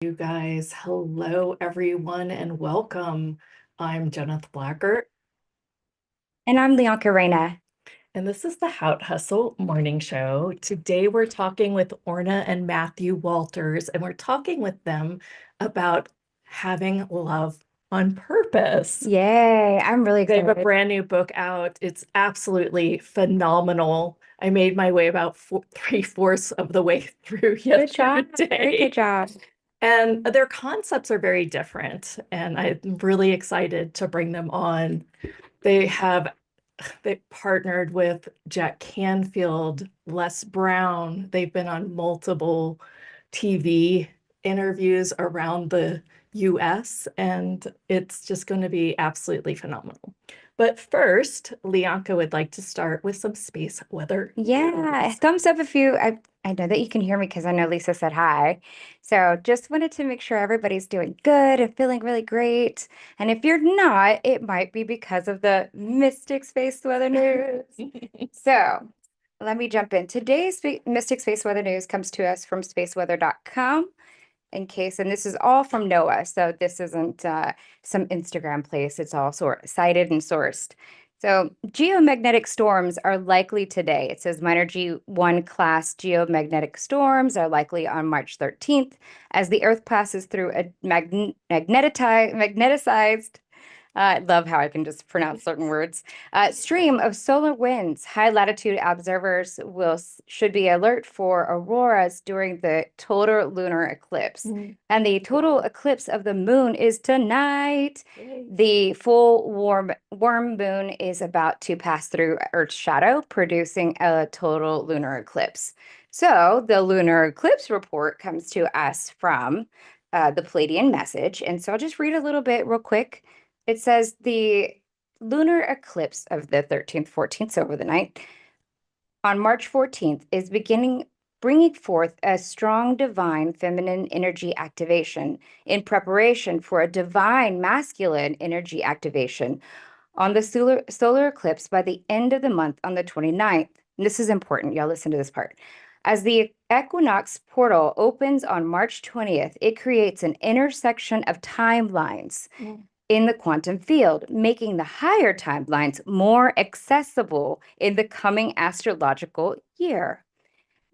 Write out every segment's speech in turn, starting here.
You guys, hello everyone and welcome. I'm Jeneth Blackert, And I'm Leonka Reina. and this is the Hout Hustle Morning Show. Today we're talking with Orna and Matthew Walters, and we're talking with them about having love on purpose. Yay, I'm really They have a excited. brand new book out. It's absolutely phenomenal. I made my way about three-fourths of the way through Good job. Very yesterday. good job. And their concepts are very different, and I'm really excited to bring them on. They partnered with Jack Canfield, Les Brown. They've been on multiple TV interviews around the US, and it's just going to be absolutely phenomenal. But first, Leonka would like to start with some space weather. Yeah, thumbs up if you, I know that you can hear me because I know Lisa said hi. So just wanted to make sure everybody's doing good and feeling really great. And if you're not, it might be because of the Mystic Space Weather News. So let me jump in. Today's Mystic Space Weather News comes to us from spaceweather.com. In case, and this is all from NOAA, so this isn't some Instagram place. It's all cited and sourced. So geomagnetic storms are likely today. It says minor G1 class geomagnetic storms are likely on March 13th as the Earth passes through a magneticized I love how I can just pronounce certain words. Stream of solar winds. High latitude observers should be alert for auroras during the total lunar eclipse. And the total eclipse of the moon is tonight. The full warm moon is about to pass through Earth's shadow, producing a total lunar eclipse. So the lunar eclipse report comes to us from the Pleiadian message. And so I'll just read a little bit real quick. It says the lunar eclipse of the 13th, 14th, so over the night, on March 14th is bringing forth a strong divine feminine energy activation in preparation for a divine masculine energy activation on the solar eclipse by the end of the month on the 29th. And this is important. Y'all listen to this part. As the equinox portal opens on March 20th, it creates an intersection of timelines in the quantum field, making the higher timelines more accessible in the coming astrological year.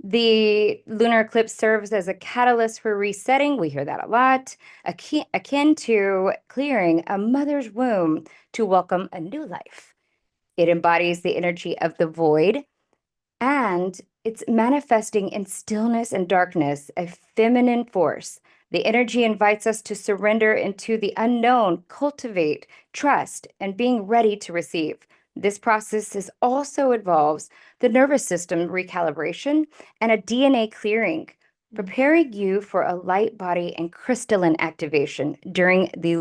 The lunar eclipse serves as a catalyst for resetting. We hear that a lot, akin to clearing a mother's womb to welcome a new life. It embodies the energy of the void, and it's manifesting in stillness and darkness, a feminine force. The energy invites us to surrender into the unknown, cultivate trust, and being ready to receive. This process also involves the nervous system recalibration and a DNA clearing, preparing you for a light body and crystalline activation during the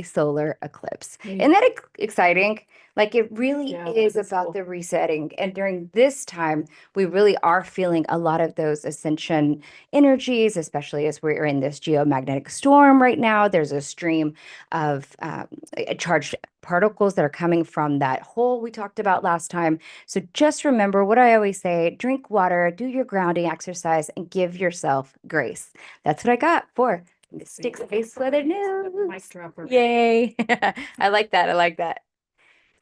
solar eclipse. Isn't that exciting? Like it really is about the resetting. And during this time, we really are feeling a lot of those ascension energies, especially as we're in this geomagnetic storm right now. There's a stream of charged particles that are coming from that hole we talked about last time. So just remember what I always say, drink water, do your grounding exercise, and give yourself grace. That's what I got for Mystic Space Weather News. Yay. I like that. I like that.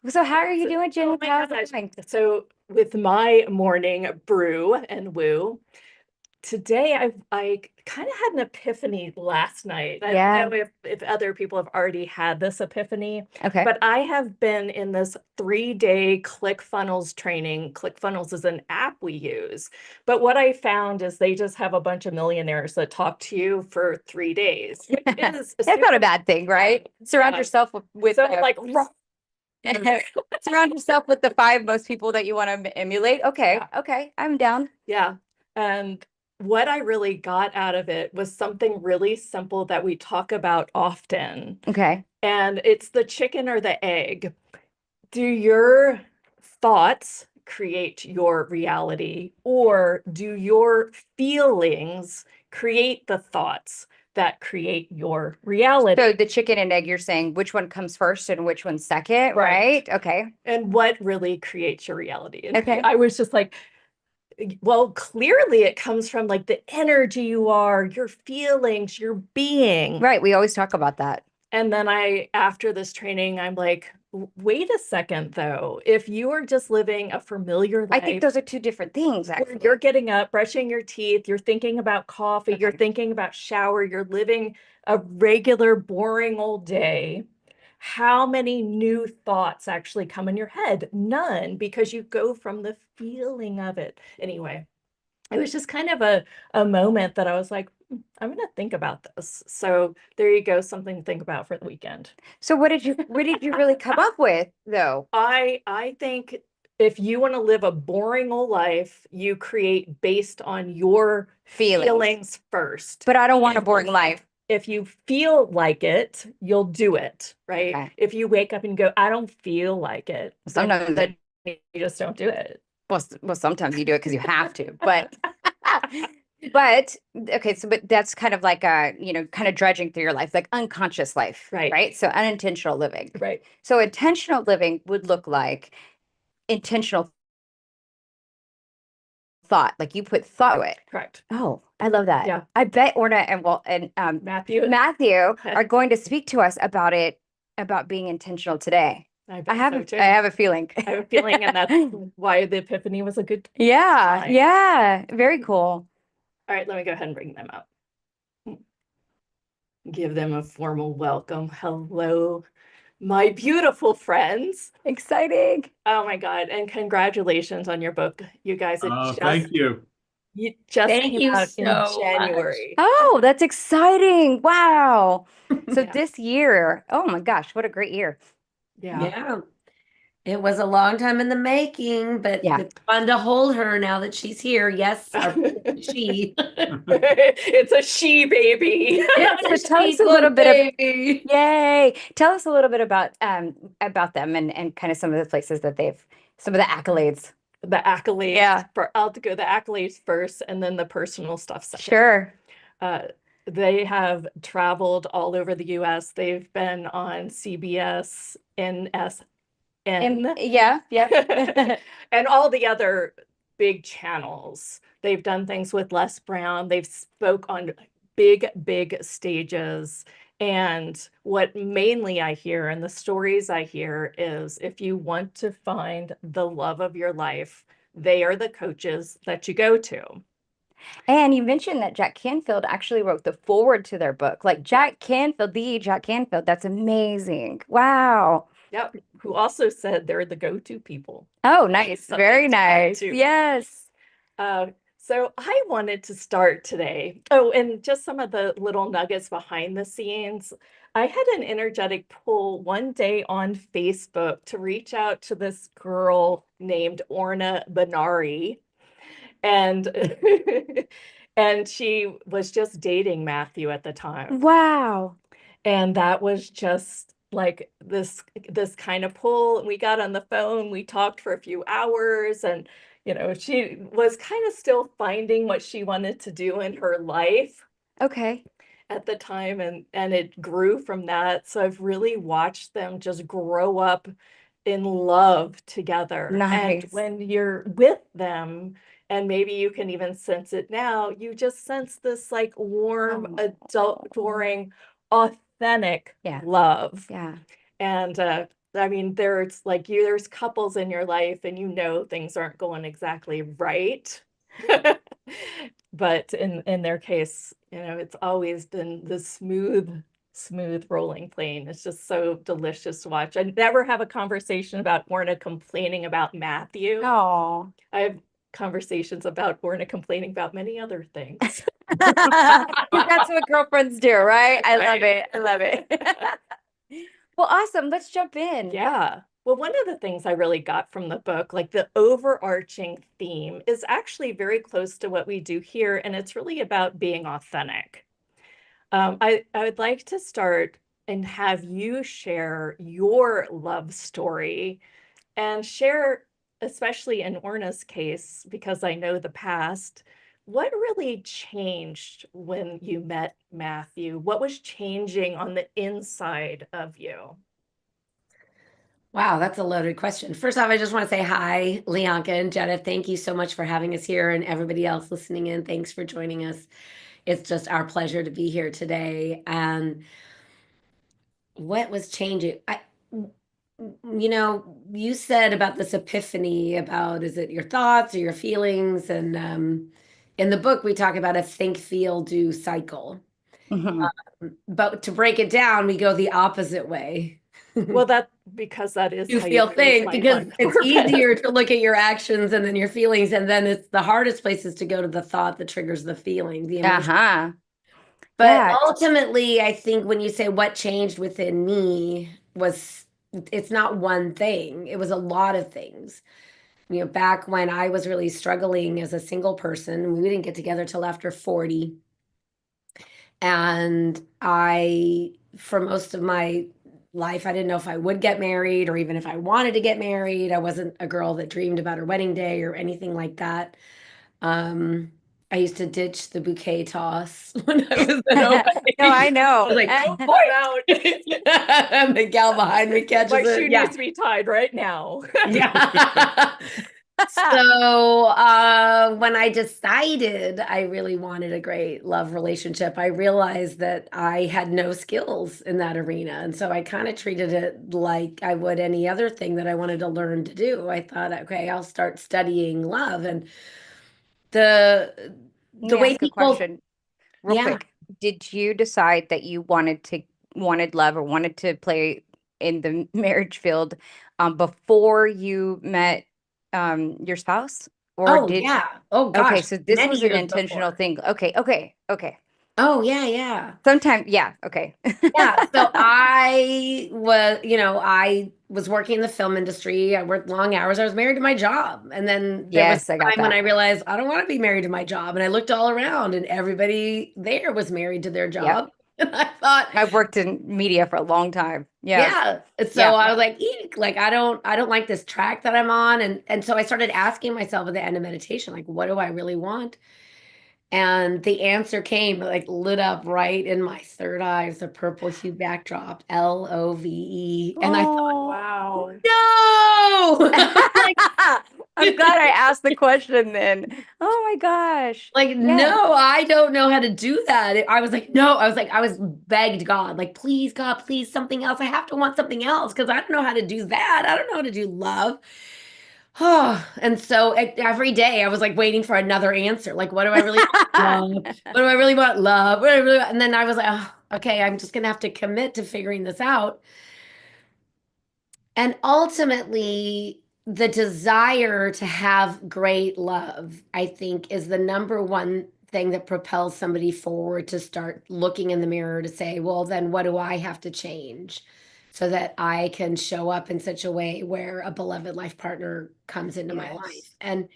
So how are you doing, Jen? How's it going? So with my morning brew and woo, today I kind of had an epiphany last night. I don't know if other people have already had this epiphany, Okay. but I have been in this 3-day ClickFunnels training. ClickFunnels is an app we use, but what I found is they just have a bunch of millionaires that talk to you for 3 days, which is That's not a bad thing, right? Surround yourself with so like surround yourself with the 5 most people that you want to emulate. Okay. Okay. I'm down. Yeah. And what I really got out of it was something really simple that we talk about often. Okay. And it's the chicken or the egg. Do your thoughts create your reality, or do your feelings create the thoughts that create your reality? So the chicken and egg, you're saying which one comes first and which one's second, right? Okay. And what really creates your reality? And Okay. I was just like, Well, clearly it comes from like the energy you are, your feelings, your being. Right. We always talk about that. And then after this training, I'm like, wait a second, though. If you are just living a familiar life, I think those are two different things, where actually. you're getting up, brushing your teeth, you're thinking about coffee, you're Okay. thinking about shower, you're living a regular, boring old day. How many new thoughts actually come in your head? None, because you go from the feeling of it. Anyway, it was just kind of a moment that I was like, I'm going to think about this. So there you go, something to think about for the weekend. So what did you really come up with, though? I think if you want to live a boring old life, you create based on your feelings first. But I don't want a boring life. If you feel like it, you'll do it, right? Okay. If you wake up and go, I don't feel like it, Sometimes then you just don't do it. Well, sometimes you do it because you have to, but but okay, so but that's kind of like kind of dredging through your life, like unconscious life, Right. right? So unintentional living. Right. So intentional living would look like intentional thought, like you put thought to it. Correct. Oh, I love that. Yeah. I bet Orna and Matthew are going to speak to us about being intentional today. I have a feeling. I have a feeling, and that's why the epiphany was a good Yeah, time. yeah, very cool. All right, let me go ahead and bring them up. Give them a formal welcome. Hello, my beautiful friends. Exciting. Oh my God, and congratulations on your book. You guys, thank you. It just Thank came you out in so January. Oh, that's exciting. Wow. So Yeah. this year, oh my gosh, what a great year. Yeah. It was a long time in the making, but Yeah. it's fun to hold her now that she's here. Yes, she. It's a she baby. So tell us a little bit of yay. Tell us a little bit about them and kind of some of the places that some of the accolades. The accolades. Yeah. I'll go the accolades first and then the personal stuff second. Sure. They have traveled all over the US. They've been on CBS, Yeah. and all the other big channels. They've done things with Les Brown. They've spoke on big stages. And what mainly I hear and the stories I hear is if you want to find the love of your life, they are the coaches that you go to. And you mentioned that Jack Canfield actually wrote the foreword to their book. Like Jack Canfield, that's amazing. Wow. Yep. Who also said they're the go-to people. Oh, nice. Very nice. Too. Yes. So I wanted to start today. Oh, and just some of the little nuggets behind the scenes. I had an energetic pull one day on Facebook to reach out to this girl named Orna Benari. And and she was just dating Matthew at the time. Wow. And that was just like this kind of pull. We got on the phone, we talked for a few hours, and she was kind of still finding what she wanted to do in her life. Okay. At the time, and it grew from that. So I've really watched them just grow up in love together. Nice. And when you're with them, and maybe you can even sense it now, you just sense this like warm, adoring, authentic love. Yeah. And I mean, there's couples in your life and things aren't going exactly right. But in their case, it's always been the smooth rolling plane. It's just so delicious to watch. I never have a conversation about Orna complaining about Matthew. Oh. I have conversations about Orna complaining about many other things. That's what girlfriends do, right? I love it. Well, awesome. Let's jump in. Yeah. Well, one of the things I really got from the book, like the overarching theme, is actually very close to what we do here, and it's really about being authentic. I would like to start and have you share your love story and share, especially in Orna's case, because I know the past, what really changed when you met Matthew? What was changing on the inside of you? Wow, that's a loaded question. First off, I just want to say hi, Leonka and Jetta. Thank you so much for having us here, and everybody else listening in. Thanks for joining us. It's just our pleasure to be here today. And what was changing? You said about this epiphany about, is it your thoughts or your feelings? And in the book, we talk about a think, feel, do cycle. Mhm. But to break it down, we go the opposite way. Well, because that is You how feel you create think, life because on it's purpose. easier to look at your actions and then your feelings, and then it's the hardest place is to go to the thought that triggers the feeling, the emotion. Uh-huh. But Yeah. ultimately, I think when you say what changed within me was, it's not one thing. It was a lot of things. Back when I was really struggling as a single person, we didn't get together till after 40. And for most of my life, I didn't know if I would get married or even if I wanted to get married. I wasn't a girl that dreamed about her wedding day or anything like that. Um, I used to ditch the bouquet toss when I was in a wedding. No, I I know. was like, I'm boy, out. and the gal behind me catches My it. shoe Yeah. needs to be tied right now. Yeah. So when I decided I really wanted a great love relationship, I realized that I had no skills in that arena. And so I kind of treated it like I would any other thing that I wanted to learn to do. I thought, okay, I'll start studying love. And the Let the me way ask a people, question real yeah. quick. Did you decide that you wanted love or wanted to play in the marriage field before you met your spouse? Or Oh, did yeah. Oh, okay, gosh. so this Many was an years intentional before. thing. Okay. Oh, yeah, yeah. Sometime, yeah, okay. Yeah, so I was working in the film industry. I worked long hours. I was married to my job. And then there was Yes, I a got time when that. I realized I don't want to be married to my job. And I looked all around and everybody there was married to their Yep. job. And I thought, I've worked in media for a long time. Yeah. yeah. And Yeah. so I was like, eek, like I don't like this track that I'm on. And so I started asking myself at the end of meditation, like, what do I really want? And the answer came like lit up right in my third eye. It's a purple hue backdrop, LOVE. And I thought, Oh. Wow. no, like, I'm glad I asked the question then. Oh my gosh. like, Yeah. no, I don't know how to do that. I was like, no, I was begged God, like, please, God, please, something else. I have to want something else because I don't know how to do that. I don't know how to do love. Oh, and so every day I was like waiting for another answer. Like, what do I really want? Love. What do I really want? Love. What do I really want? And then I was like, oh, okay, I'm just gonna have to commit to figuring this out. And ultimately, the desire to have great love, I think, is the number one thing that propels somebody forward to start looking in the mirror to say, well, then what do I have to change so that I can show up in such a way where a beloved life partner comes into my life? Yes. And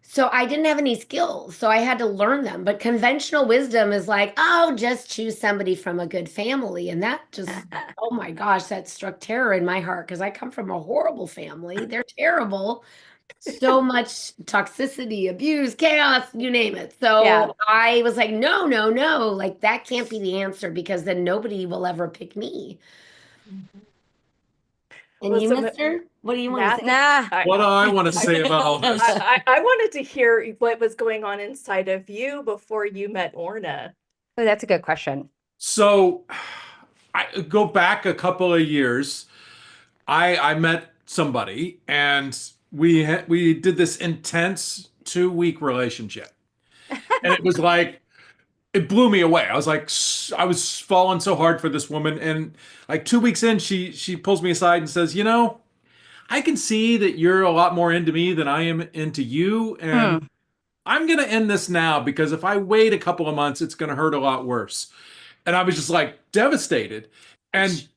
so I didn't have any skills, so I had to learn them. But conventional wisdom is like, oh, just choose somebody from a good family. And that just, oh my gosh, that struck terror in my heart because I come from a horrible family. They're terrible. So much toxicity, abuse, chaos, you name it. Yeah. So I was like, no, no, no, like that can't be the answer because then nobody will ever pick me. Mhm. And Well, you, so mister, what do you want to Matt, say? Nah. What do I want to I, say about all this? I wanted to hear what was going on inside of you before you met Orna. Oh, that's a good question. So I go back a couple of years. I met somebody and we did this intense 2 week relationship. And it was like it blew me away. I was like I was falling so hard for this woman and like 2 weeks in she pulls me aside and says, I can see that you're a lot more into me than I am into you and Hmm. I'm going to end this now because if I wait a couple of months it's going to hurt a lot worse. And I was just like devastated. And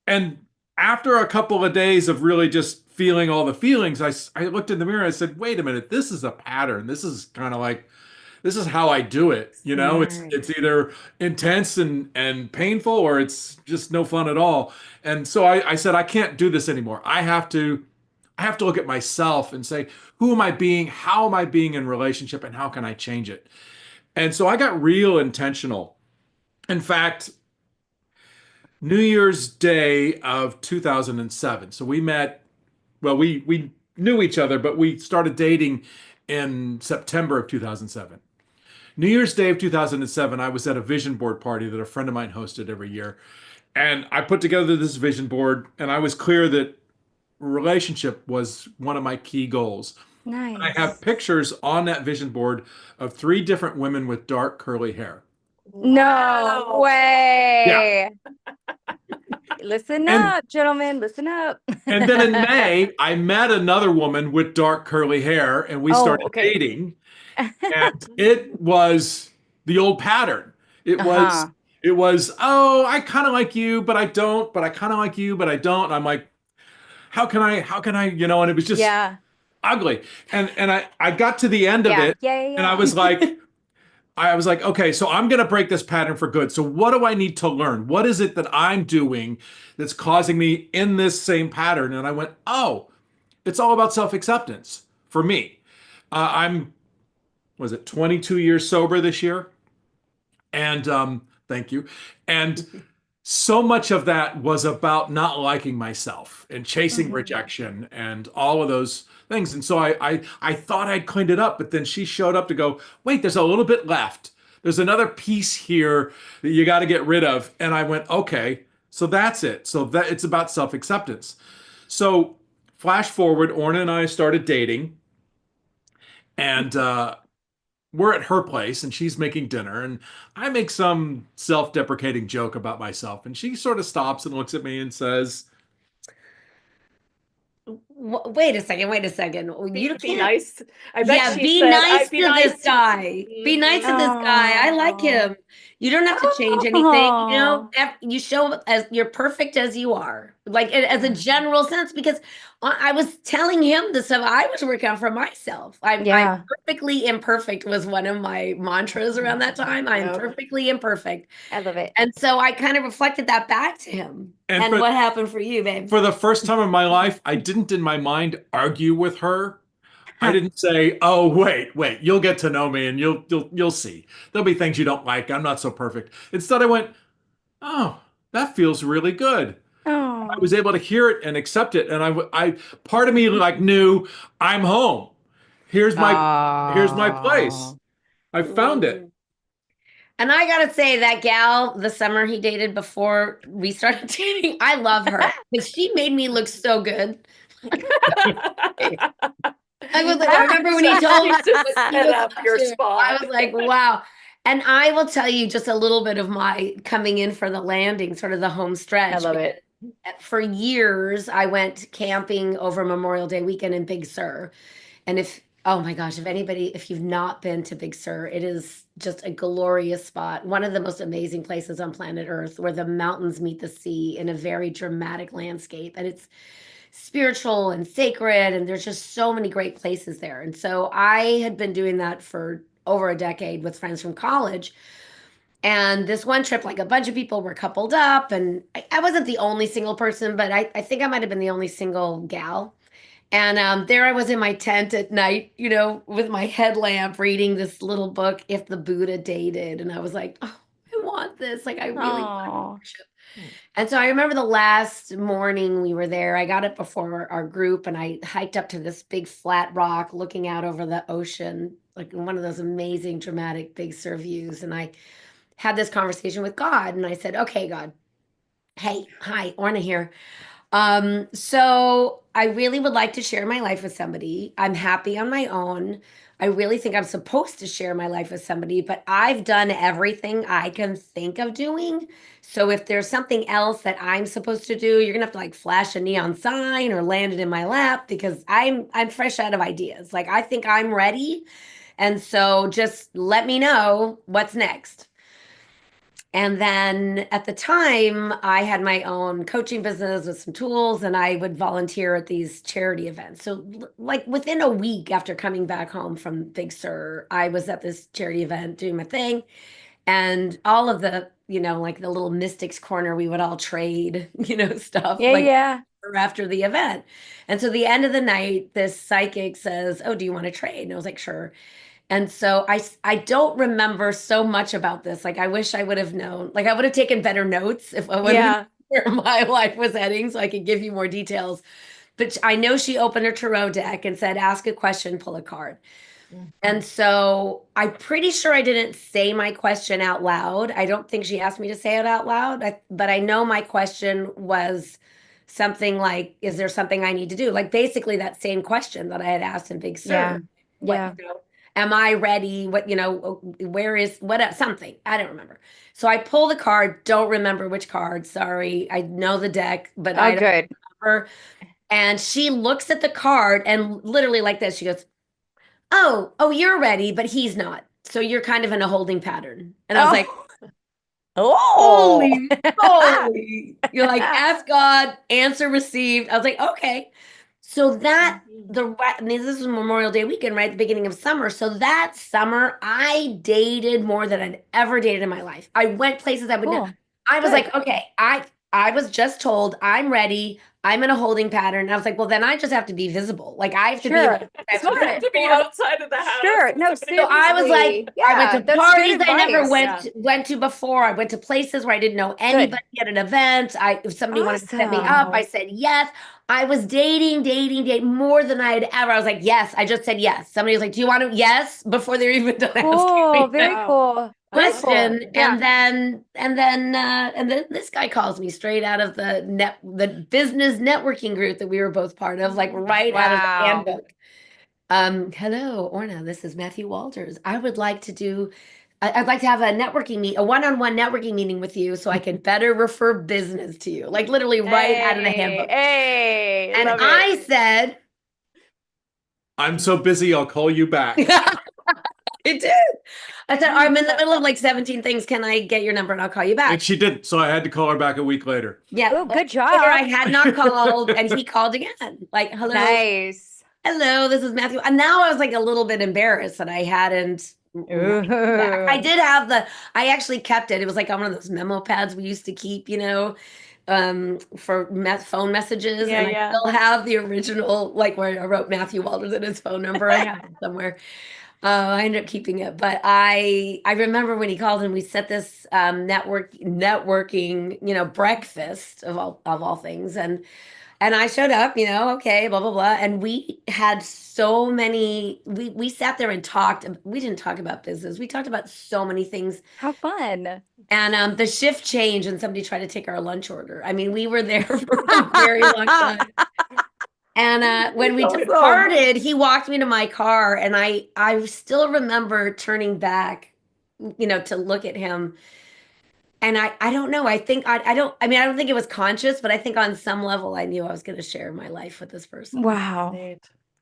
and after a couple of days of really just feeling all the feelings, I looked in the mirror and I said, wait a minute, this is a pattern. This is kind of like this is how I do it. Smart. It's either intense and painful or it's just no fun at all. And so I said, I can't do this anymore. I have to look at myself and say, who am I being? How am I being in relationship and how can I change it? And so I got real intentional. In fact, New Year's Day of 2007. So we met, well, we knew each other, but we started dating in September of 2007. New Year's Day of 2007, I was at a vision board party that a friend of mine hosted every year. And I put together this vision board, and I was clear that relationship was one of my key goals. I have Nice. pictures on that vision board of 3 different women with dark curly hair. No Wow. way. Listen And up, gentlemen. Listen up. and then in May, I met another woman with dark curly hair, and we Oh, started okay. dating. And it was the old pattern. It was Uh-huh. it was, oh, I kind of like you, but I don't, but I kind of like you, but I don't. And I'm like, how can I, and it was just Yeah. ugly. And I got to the end of Yeah. it, Yeah. and Yeah. I was like, okay, so I'm gonna break this pattern for good. So what do I need to learn? What is it that I'm doing that's causing me in this same pattern? And I went, oh, it's all about self-acceptance for me. I'm, was it 22 years sober this year? And thank you. And so much of that was about not liking myself and chasing Mhm. rejection and all of those things. And so I thought I'd cleaned it up, but then she showed up to go, wait, there's a little bit left. There's another piece here that you got to get rid of. And I went, okay, so that's it. So that it's about self-acceptance. So flash forward, Orna and I started dating, and we're at her place and she's making dinner, and I make some self-deprecating joke about myself, and she sort of stops and looks at me and says, Wait a second. Wait a second. You Be can't. nice. I bet Yeah, she be said, nice I'd be to nice this guy. Be nice to this guy. I like Oh. him. You don't have to change anything. Oh. You show up as you're perfect as you are, like as a general sense. Because I was telling him the stuff I was working on for myself. I'm Yeah. perfectly imperfect was one of my mantras around that time. I'm Yep. perfectly imperfect, I love it. and so I kind of reflected that back to him. And And for- what happened for you, babe? for the first time in my life, I didn't in my mind argue with her. I didn't say, "Oh, wait, you'll get to know me and you'll see. There'll be things you don't like. I'm not so perfect." Instead, I went, "Oh, that feels really good." I Oh. was able to hear it and accept it, and I part of me like knew I'm home. Here's my place. Oh. I found it. And I gotta say, that gal, the summer he dated before we started dating, I love her because she made me look so good. I was like, I remember when he told me Just set up your spot. I was like, wow. And I will tell you just a little bit of my coming in for the landing, sort of the home stretch. I love it. For years, I went camping over Memorial Day weekend in Big Sur. And oh my gosh, if you've not been to Big Sur, it is just a glorious spot. One of the most amazing places on planet Earth, where the mountains meet the sea in a very dramatic landscape. And it's spiritual and sacred, and there's just so many great places there. And so I had been doing that for over a decade with friends from college. And this one trip, like a bunch of people were coupled up, and I wasn't the only single person, but I think I might have been the only single gal. And there I was in my tent at night, with my headlamp reading this little book, If the Buddha Dated. And I was like, oh, I want this. Like, I really want Oh. worship. And so I remember the last morning we were there, I got up before our group and I hiked up to this big flat rock looking out over the ocean, like one of those amazing, dramatic Big Sur views. And I had this conversation with God, and I said, okay, God, hey, hi, Orna here. So I really would like to share my life with somebody. I'm happy on my own. I really think I'm supposed to share my life with somebody, but I've done everything I can think of doing. So if there's something else that I'm supposed to do, you're gonna have to like flash a neon sign or land it in my lap, because I'm fresh out of ideas. Like, I think I'm ready. And so just let me know what's next. And then at the time, I had my own coaching business with some tools, and I would volunteer at these charity events. So like within a week after coming back home from Big Sur, I was at this charity event doing my thing. And all of the, like the little mystics corner, we would all trade, stuff Yeah. like Yeah. after the event. And so the end of the night, this psychic says, oh, do you want to trade? And I was like, sure. And so I don't remember so much about this. Like I wish I would have known. Like I would have taken better notes if I would have known where my life was heading, so I could give you more details. But I know she opened her tarot deck and said, ask a question, pull a card. And so I'm pretty sure I didn't say my question out loud. I don't think she asked me to say it out loud, but I know my question was something like, is there something I need to do? Like basically that same question that I had asked in Big Sur. What, am I ready? What, where is, what, something, I don't remember. So I pull the card, don't remember which card. Sorry. I know the deck, but I don't remember. And she looks at the card and literally like this, she goes, oh, you're ready, but he's not. So you're kind of in a holding pattern. And I was like, holy moly. You're like, ask God, answer received. I was like, okay. So this was Memorial Day weekend, right at the beginning of summer. So that summer, I dated more than I'd ever dated in my life. I went places I would never. I was like, okay, I was just told I'm ready. I'm in a holding pattern. And I was like, well, then I just have to be visible. Like I have to be outside of the house. Sure. No, seriously. So I was like, I went to parties I never went to before. I went to places where I didn't know anybody at an event. If somebody wanted to set me up, I said yes. I was dating more than I had ever. I was like, yes. I just said yes. Somebody was like, do you want to? Yes. Before they're even done asking. Oh, very cool. Question, and then this guy calls me straight out of the business networking group that we were both part of, like right out of the handbook. Hello, Orna, this is Matthew Walters. I'd like to have a one-on-one networking meeting with you so I can better refer business to you, like literally right out of the handbook. And I said, I'm so busy, I'll call you back. It did. I said, I'm in the middle of like 17 things. Can I get your number and I'll call you back? And she didn't. So I had to call her back a week later. Yeah. Oh, good job. I had not called and he called again. Like, hello. Nice. Hello, this is Matthew. And now I was like a little bit embarrassed that I hadn't. I did have I actually kept it. It was like on one of those memo pads we used to keep, for phone messages. And I still have the original, like where I wrote Matthew Walters and his phone number. I have it somewhere. I ended up keeping it, but I remember when he called and we set this networking, breakfast of all things, and I showed up, okay, blah blah blah, and we had so many. We sat there and talked. We didn't talk about business. We talked about so many things. How fun! And the shift changed, and somebody tried to take our lunch order. I mean, we were there for a very long time. And when we departed, he walked me to my car, and I still remember turning back, to look at him. And I don't know. I think I don't think it was conscious, but I think on some level I knew I was going to share my life with this person. Wow.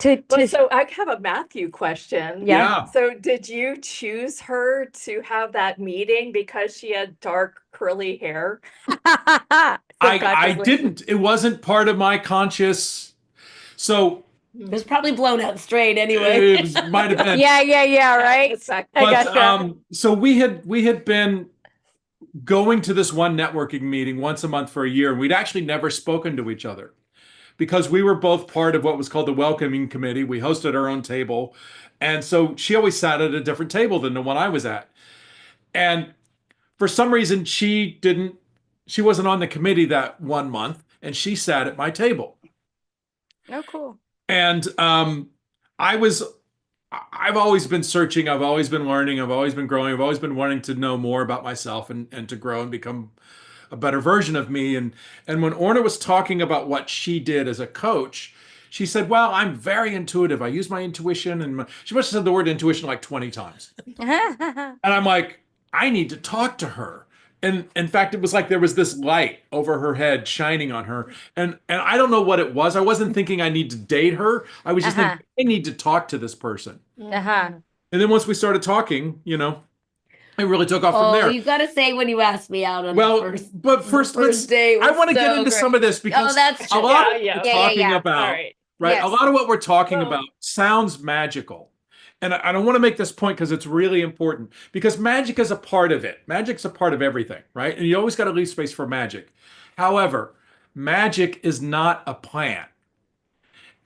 So I have a Matthew question. Yeah. So did you choose her to have that meeting because she had dark curly hair? I didn't. It wasn't part of my conscious. So it was probably blown out straight anyway. It might have been. Yeah, right. Exactly. But so we had been going to this one networking meeting once a month for a year, and we'd actually never spoken to each other because we were both part of what was called the welcoming committee. We hosted our own table, and so she always sat at a different table than the one I was at. And for some reason, she wasn't on the committee that 1 month, and she sat at my table. Oh, cool. And I've always been searching. I've always been learning. I've always been growing. I've always been wanting to know more about myself and to grow and become a better version of me. And when Orna was talking about what she did as a coach, she said, well, I'm very intuitive. I use my intuition. And she must have said the word intuition like 20 times. And I'm like, I need to talk to her. And in fact, it was like there was this light over her head shining on her. And I don't know what it was. I wasn't thinking I need to date her. I was just thinking, I need to talk to this person. And then once we started talking, it really took off from there. You got to say when you asked me out on the first day. I want to get into some of this because that's a lot of what we're talking about, right? Yes. A lot of what we're talking about sounds magical. And I don't want to make this point because it's really important, because magic is a part of it. Magic's a part of everything, right? And you always got to leave space for magic. However, magic is not a plan.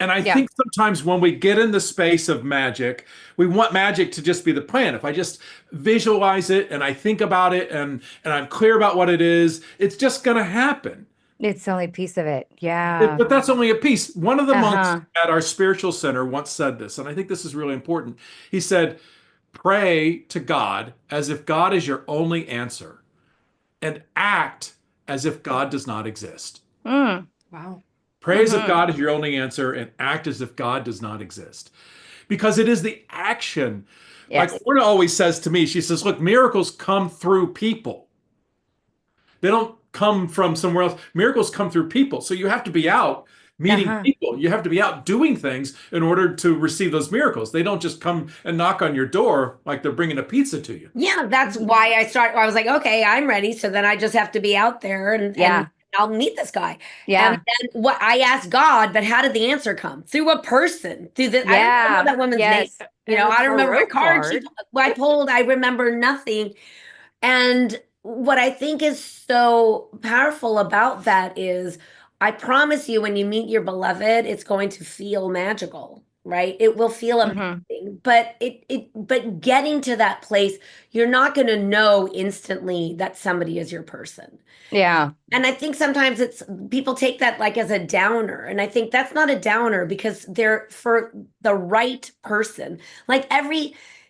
And I Yeah. think sometimes when we get in the space of magic, we want magic to just be the plan. If I just visualize it and I think about it and I'm clear about what it is, it's just going to happen. It's the only piece of it. Yeah. But that's only a piece. One of the monks Uh-huh. at our spiritual center once said this, and I think this is really important. He said, pray to God as if God is your only answer and act as if God does not exist. Mm. Wow. Pray as if Mhm. God is your only answer and act as if God does not exist. Because it is the action. Yes. Like Orna always says to me, she says, look, miracles come through people. They don't come from somewhere else. Miracles come through people. So you have to be out meeting Uh-huh. people. You have to be out doing things in order to receive those miracles. They don't just come and knock on your door like they're bringing a pizza to you. Yeah, that's why I was like, okay, I'm ready. So then I just have to be out there and Yeah. I'll meet this guy. Yeah. And then what I asked God, but how did the answer come? Through a person. Through the I don't Yeah. know that woman's Yes. name. And I don't remember my tarot card. card. I pulled, I remember nothing. And what I think is so powerful about that is I promise you, when you meet your beloved, it's going to feel magical, right? It will feel Mhm. amazing. But getting to that place, you're not going to know instantly that somebody is your person. Yeah. And I think sometimes people take that like as a downer. And I think that's not a downer because they're for the right person. Like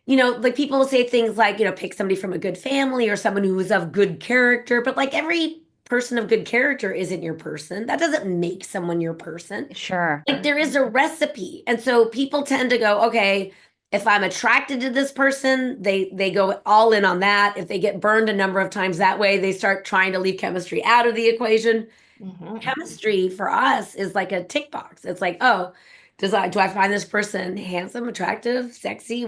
like people will say things like, pick somebody from a good family or someone who is of good character. But like every person of good character isn't your person. That doesn't make someone your person. Sure. Like there is a recipe. And so people tend to go, okay, if I'm attracted to this person, they go all in on that. If they get burned a number of times that way, they start trying to leave chemistry out of the equation. Mhm. Chemistry for us is like a tick box. It's like, oh, do I find this person handsome, attractive, sexy?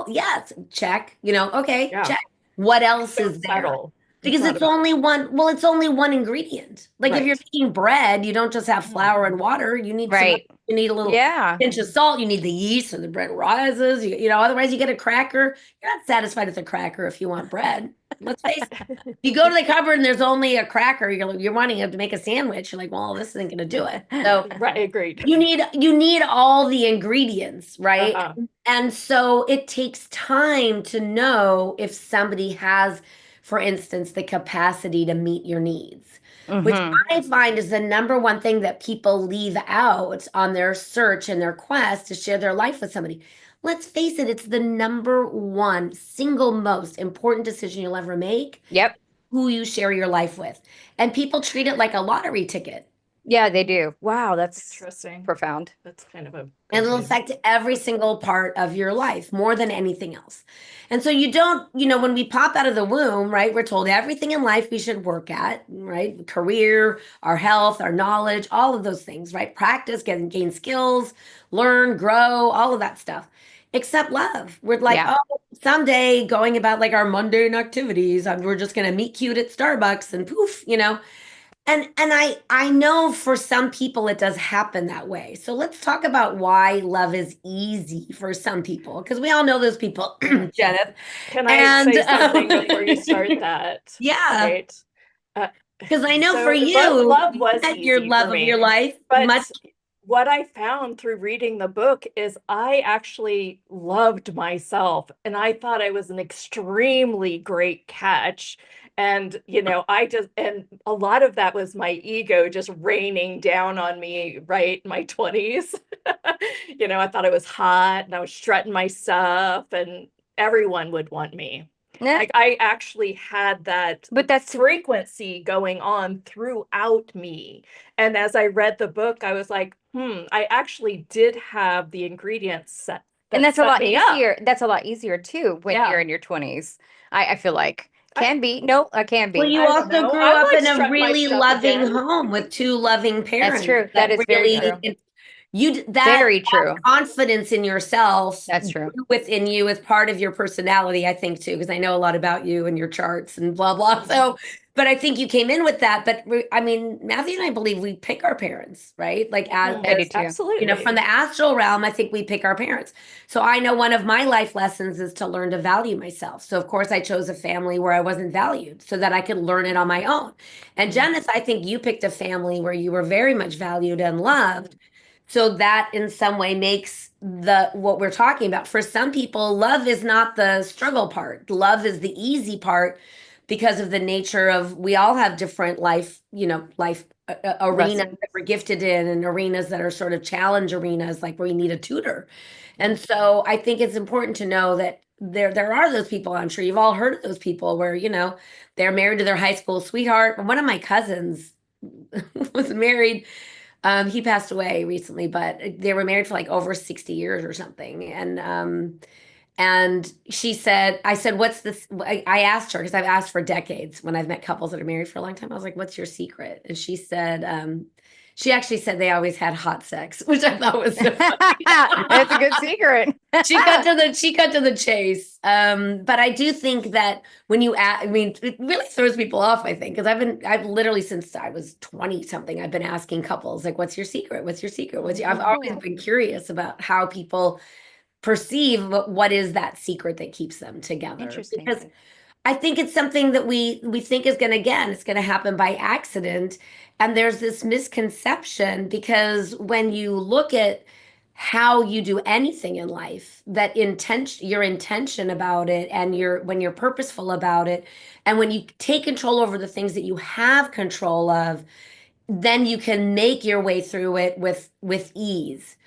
Yes, check. Okay, Yeah. check. What else So is there? subtle. Because not it's about- only one. Well, it's only one ingredient. Like if you're Right. making bread, you don't just have flour and water. You need Right. you need a little Yeah. pinch of salt. You need the yeast so the bread rises. Otherwise you get a cracker. You're not satisfied with a cracker if you want bread. Let's face it. You go to the cupboard and there's only a cracker. You're wanting to make a sandwich. You're like, well, this isn't going to do it. So Right, agreed. you need all the ingredients, right? Uh-huh. And so it takes time to know if somebody has, for instance, the capacity to meet your needs, which Mhm. I find is the number one thing that people leave out on their search and their quest to share their life with somebody. Let's face it, it's the number one single most important decision you'll ever make, Yep. who you share your life with. And people treat it like a lottery ticket. Yeah, they do. Wow, that's Interesting. profound. That's kind of a And good it'll way to- affect every single part of your life more than anything else. And so you don't, when we pop out of the womb, right, we're told everything in life we should work at, right? Career, our health, our knowledge, all of those things, right? Practice, gain skills, learn, grow, all of that stuff. Except love. We're like, Yeah. oh, someday going about like our mundane activities, we're just going to meet cute at Starbucks and poof, And I know for some people it does happen that way. So let's talk about why love is easy for some people, because we all know those people, Jeneth. Can I say And, something before you start that? Yeah. Right. Because I know So for you, love was that's your easy love for of me, your life. but Much what I found through reading the book is I actually loved myself, and I thought I was an extremely great catch. And, and a lot of that was my ego just raining down on me, right, in my 20s. I thought I was hot and I was strutting my stuff and everyone would want me. Yeah. Like I actually had that But that's frequency going on throughout me. And as I read the book, I was like, I actually did have the ingredients set. and that's a set lot me up. easier. That's a lot easier too when Yeah. you're in your 20s. I feel like can be. No, I can be. well, you I don't also know. grew I up might in a strut my really stuff loving again. home with two loving parents. true. That is very true. Very true. Confidence in yourself That's true. within you is part of your personality, I think, too, because I know a lot about you and your charts and blah, blah. So, but I think you came in with that. But Matthew and I believe we pick our parents, right? Like, I do too. Absolutely. from the astral realm, I think we pick our parents. So I know one of my life lessons is to learn to value myself. So of course I chose a family where I wasn't valued so that I could learn it on my own. And Janice, I think you picked a family where you were very much valued and loved. So that in some way makes what we're talking about. For some people, love is not the struggle part. Love is the easy part because of the nature of, we all have different life arenas Lessons. that we're gifted in, and arenas that are sort of challenge arenas, like where you need a tutor. And so I think it's important to know that there are those people. I'm sure you've all heard of those people where, they're married to their high school sweetheart. One of my cousins was married. He passed away recently, but they were married for like over 60 years or something. And she said, I said, what's this? I asked her, because I've asked for decades when I've met couples that are married for a long time. I was like, what's your secret? And she said, she actually said they always had hot sex, which I thought was so funny. That's a good secret. She cut to the chase. But I do think that when you ask, it really throws people off, I think, because I've literally, since I was 20 something, I've been asking couples, like, what's your secret? What's your secret? I've always been curious about how people perceive what is that secret that keeps them together. Interesting. Because I think it's something that we think is going to happen by accident. And there's this misconception, because when you look at how you do anything in life, that your intention about it, and when you're purposeful about it, and when you take control over the things that you have control of, then you can make your way through it with ease.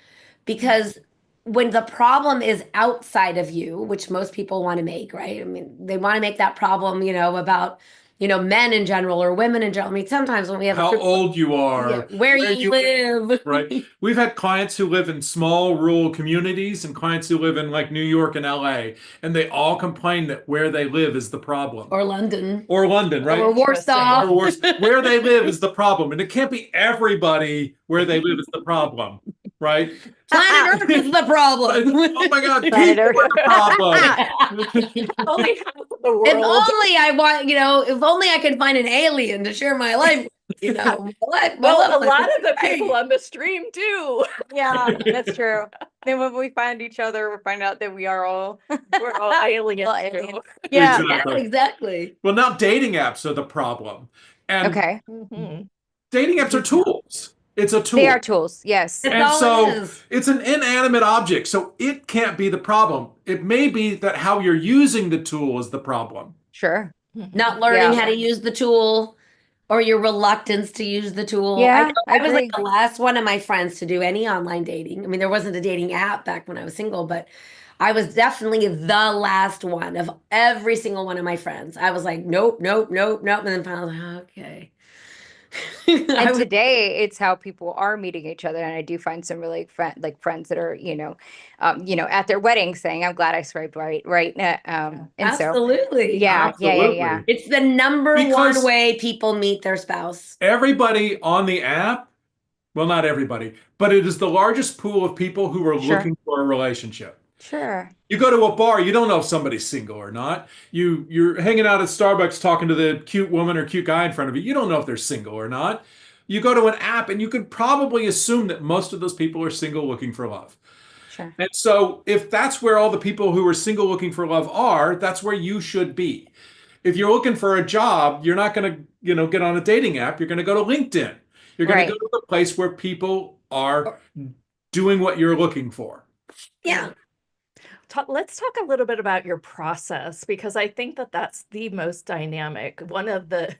Because when the problem is outside of you, which most people want to make, right? I mean, they want to make that problem, about, men in general or women in general. I mean, sometimes when we have How old you are, where you live. right? We've had clients who live in small rural communities and clients who live in like New York and LA, and they all complain that where they live is the problem. Or London. Right? Or Warsaw. Where they live is the problem. And it can't be everybody where they live is the problem, right? Planet Earth is the problem. Oh my God, Planet people are the problem. Only half of the world. If only I want, if only I could find an alien to share my life with, Well, a lot of the people on the stream do. Yeah, that's true. Then when we find each other, we find out that we're all aliens. all aliens. too. Yeah. Exactly. Well, now dating apps are the problem. And Okay. Mhm. dating apps are tools. It's a tool. They are tools. Yes. That's And all so it is. it's an inanimate object. So it can't be the problem. It may be that how you're using the tool is the problem. Sure. Not learning Yeah. how to use the tool, or your reluctance to use the tool. Yeah, I I was like agree. the last one of my friends to do any online dating. I mean, there wasn't a dating app back when I was single, but I was definitely the last one of every single one of my friends. I was like, nope. And then finally, like, okay. And today, it's how people are meeting each other, and I do find some really friends that are, at their wedding saying, "I'm glad I swiped right." And Absolutely. so, yeah. Absolutely. It's the number Because- one way people meet their spouse. Everybody on the app, well, not everybody, but it is the largest pool of people who are Sure. looking for a relationship. Sure. You go to a bar, you don't know if somebody's single or not. You're hanging out at Starbucks talking to the cute woman or cute guy in front of you. You don't know if they're single or not. You go to an app and you could probably assume that most of those people are single looking for love. Sure. And so if that's where all the people who are single looking for love are, that's where you should be. If you're looking for a job, you're not going to, get on a dating app. You're going to go to LinkedIn. You're going Right. to go to the place where people are doing what you're looking for. Yeah. Let's talk a little bit about your process, because I think that that's the most dynamic. One of the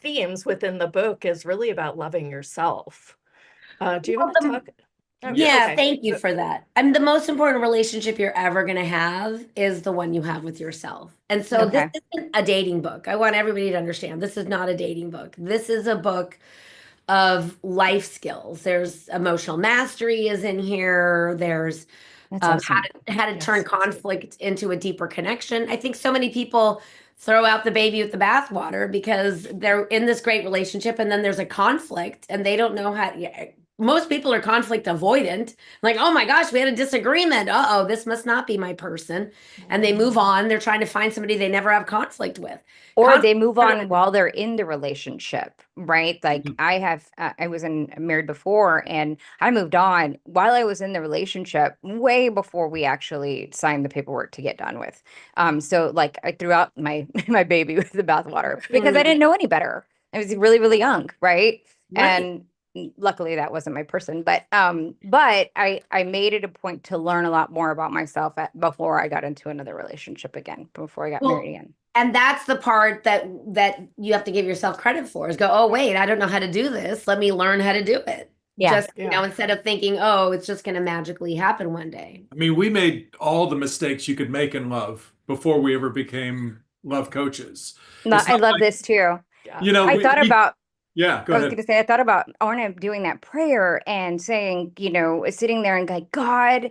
themes within the book is really about loving yourself. Do you want to talk? Yeah, Okay. thank you for that. I mean, the most important relationship you're ever going to have is the one you have with yourself. And so Okay. this isn't a dating book. I want everybody to understand this is not a dating book. This is a book of life skills. There's emotional mastery is in here. There's That's awesome. how to Yes, turn that's good. conflict into a deeper connection. I think so many people throw out the baby with the bathwater because they're in this great relationship and then there's a conflict and they don't know how. Most people are conflict avoidant. Like, oh my gosh, we had a disagreement. Uh-oh, this must not be my person. And they move on. They're trying to find somebody they never have conflict with. Or they move on while they're in the relationship, right? Like Mhm. I was married before, and I moved on while I was in the relationship, way before we actually signed the paperwork to get done with. So like I threw out my my baby with the bathwater because I didn't know any better. I was really, really young, right? Right. And luckily that wasn't my person, but I made it a point to learn a lot more about myself before I got into another relationship again, before I got married again. And that's the part that you have to give yourself credit for, is go, oh, wait, I don't know how to do this. Let me learn how to do it. Yeah. Just, instead of thinking, oh, it's just going to magically happen one day. I mean, we made all the mistakes you could make in love before we ever became love coaches. I love this too. Yeah. You know, I thought about yeah, go I was ahead. going to say, I thought about Orna doing that prayer and saying, sitting there and like, God,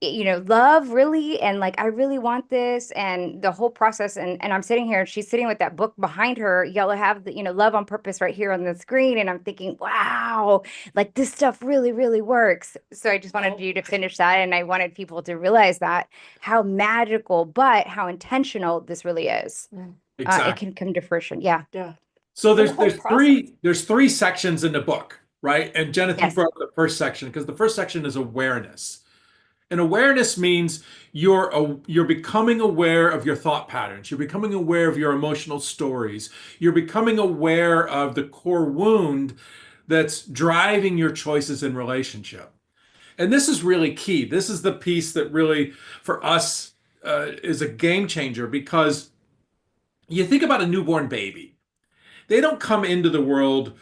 love really, and like, I really want this, and the whole process. And I'm sitting here, and she's sitting with that book behind her. Y'all have the, Love on Purpose right here on the screen. And I'm thinking, wow, like this stuff really, really works. So I just wanted you to finish that. And I wanted people to realize that how magical, but how intentional this really is. Exactly. It can come to fruition. Yeah. Yeah. So The whole there's three sections in the book, right? And Jennifer Yes. brought up the first section, because the first section is awareness. And awareness means you're becoming aware of your thought patterns. You're becoming aware of your emotional stories. You're becoming aware of the core wound that's driving your choices in relationship. And this is really key. This is the piece that really, for us, is a game changer, because you think about a newborn baby. They don't come into the world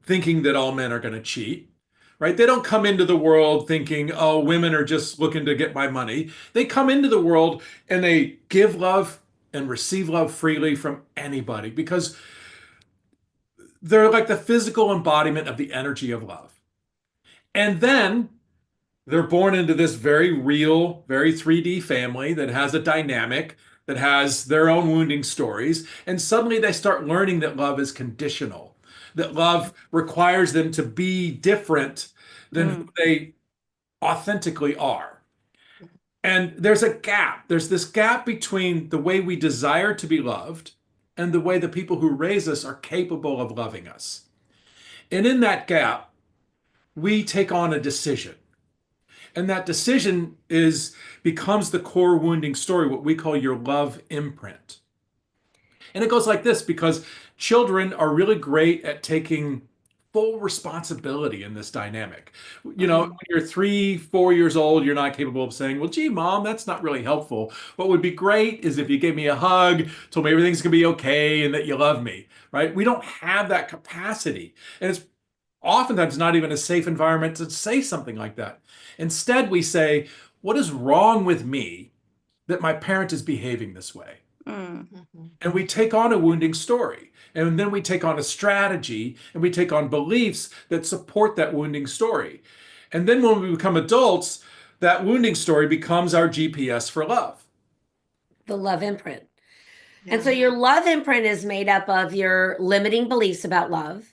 thinking that all men are going to cheat. Right? They don't come into the world thinking, oh, women are just looking to get my money. They come into the world and they give love and receive love freely from anybody, because they're like the physical embodiment of the energy of love. And then they're born into this very real, very 3D family that has a dynamic, that has their own wounding stories. And suddenly they start learning that love is conditional, that love requires them to be different than who they authentically are. And there's a gap. There's this gap between the way we desire to be loved and the way the people who raise us are capable of loving us. And in that gap, we take on a decision. And that decision becomes the core wounding story, what we call your love imprint. And it goes like this, because children are really great at taking full responsibility in this dynamic. When you're 3, 4 years old, you're not capable of saying, well, gee, Mom, that's not really helpful. What would be great is if you gave me a hug, told me everything's going to be okay, and that you love me, right? We don't have that capacity. And it's oftentimes not even a safe environment to say something like that. Instead, we say, what is wrong with me that my parent is behaving this way? And we take on a wounding story, and then we take on a strategy, and we take on beliefs that support that wounding story. And then when we become adults, that wounding story becomes our GPS for love. The love imprint. And so your love imprint is made up of your limiting beliefs about love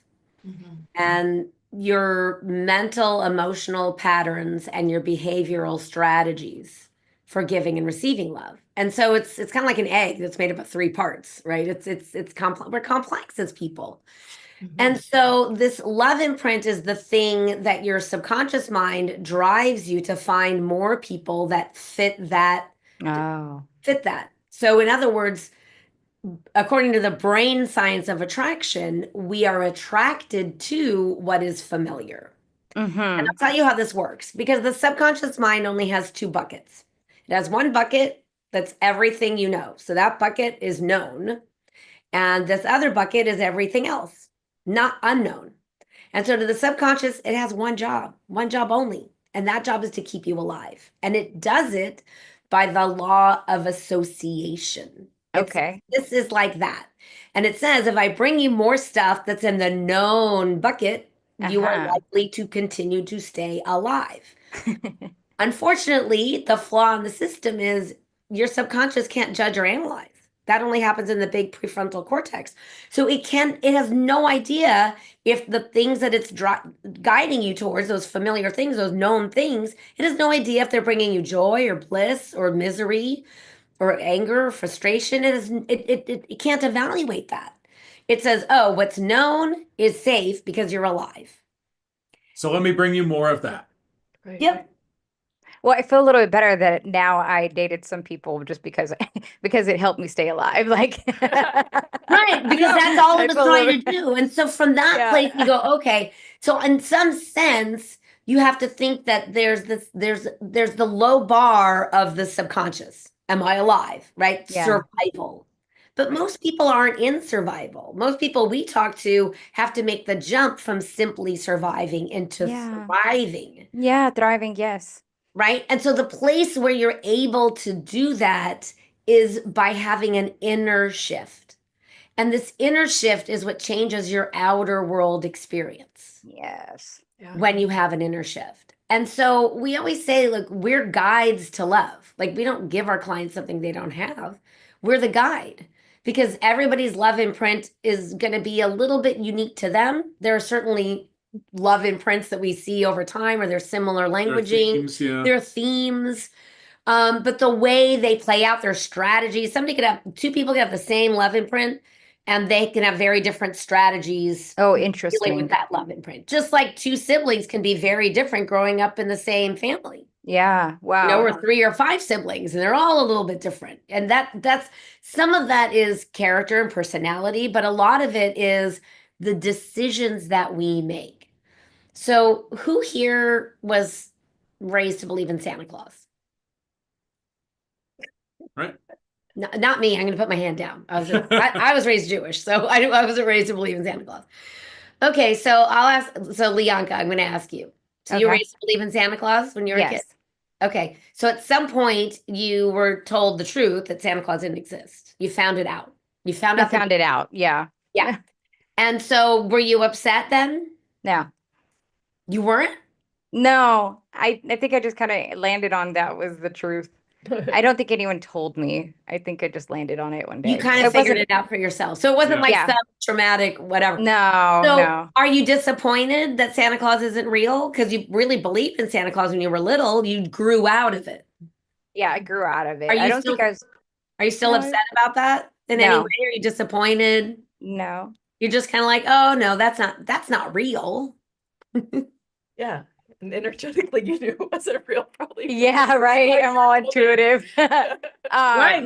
and your mental, emotional patterns and your behavioral strategies for giving and receiving love. And so it's kind of like an egg that's made up of 3 parts, right? It's complex. We're complex as people. And so this love imprint is the thing that your subconscious mind drives you to find more people that fit that. Fit that. So in other words, according to the brain science of attraction, we are attracted to what is familiar. And I'll tell you how this works, because the subconscious mind only has 2 buckets. It has one bucket that's everything you know. So that bucket is known. And this other bucket is everything else, not unknown. And so to the subconscious, it has one job only. And that job is to keep you alive. And it does it by the law of association. This is like that. And it says, if I bring you more stuff that's in the known bucket, you are likely to continue to stay alive. Unfortunately, the flaw in the system is your subconscious can't judge or analyze. That only happens in the big prefrontal cortex. So it has no idea if the things that it's guiding you towards, those familiar things, those known things, it has no idea if they're bringing you joy or bliss or misery or anger or frustration. It can't evaluate that. It says, oh, what's known is safe because you're alive. So let me bring you more of that. Right. Yep. Well, I feel a little bit better that now I dated some people just because it helped me stay alive. Like Right, because that's all it was trying to do. And so from that place, you go, okay, So in some sense, you have to think that there's the low bar of the subconscious. Am I alive? Right? Yeah. Survival. But most people aren't in survival. Most people we talk to have to make the jump from simply surviving into Yeah. thriving. Yeah, thriving, yes. Right? And so the place where you're able to do that is by having an inner shift. And this inner shift is what changes your outer world experience Yes. Yeah. when you have an inner shift. And so we always say, look, we're guides to love. Like we don't give our clients something they don't have. We're the guide because everybody's love imprint is going to be a little bit unique to them. There are certainly love imprints that we see over time, or there's similar languaging. Themes, yeah. There are themes. But the way they play out their strategies, two people can have the same love imprint and they can have very different strategies Oh, dealing interesting. with that love imprint. Just like two siblings can be very different growing up in the same family. Yeah. Wow. Or 3 or 5 siblings, and they're all a little bit different. And that's some of that is character and personality, but a lot of it is the decisions that we make. So who here was raised to believe in Santa Claus? Right. No, not me. I'm going to put my hand down. I was raised Jewish, so I wasn't raised to believe in Santa Claus. Okay, so I'll ask. So Leonka, I'm going to ask you. So you were Okay. raised to believe in Santa Claus when you were a kid? Yes. Okay, so at some point you were told the truth that Santa Claus didn't exist. You found it out. You found I out. found it out. Yeah. Yeah. And so were you upset then? No. You weren't? No. I think I just kind of landed on that was the truth. I don't think anyone told me. I think I just landed on it one day. You kind of figured it out for yourself. So it wasn't like Yeah. some traumatic whatever. No, So no. are you disappointed that Santa Claus isn't real? Because you really believed in Santa Claus when you were little. You grew out of it. Yeah, I grew out of it. Are you I don't still- think I was. Are you still No. upset about that in any No. way? Are you disappointed? No. You're just kind of like, oh no, that's not real. Yeah. And energetically, you knew it wasn't real, probably. Yeah, right. I'm all intuitive. Right.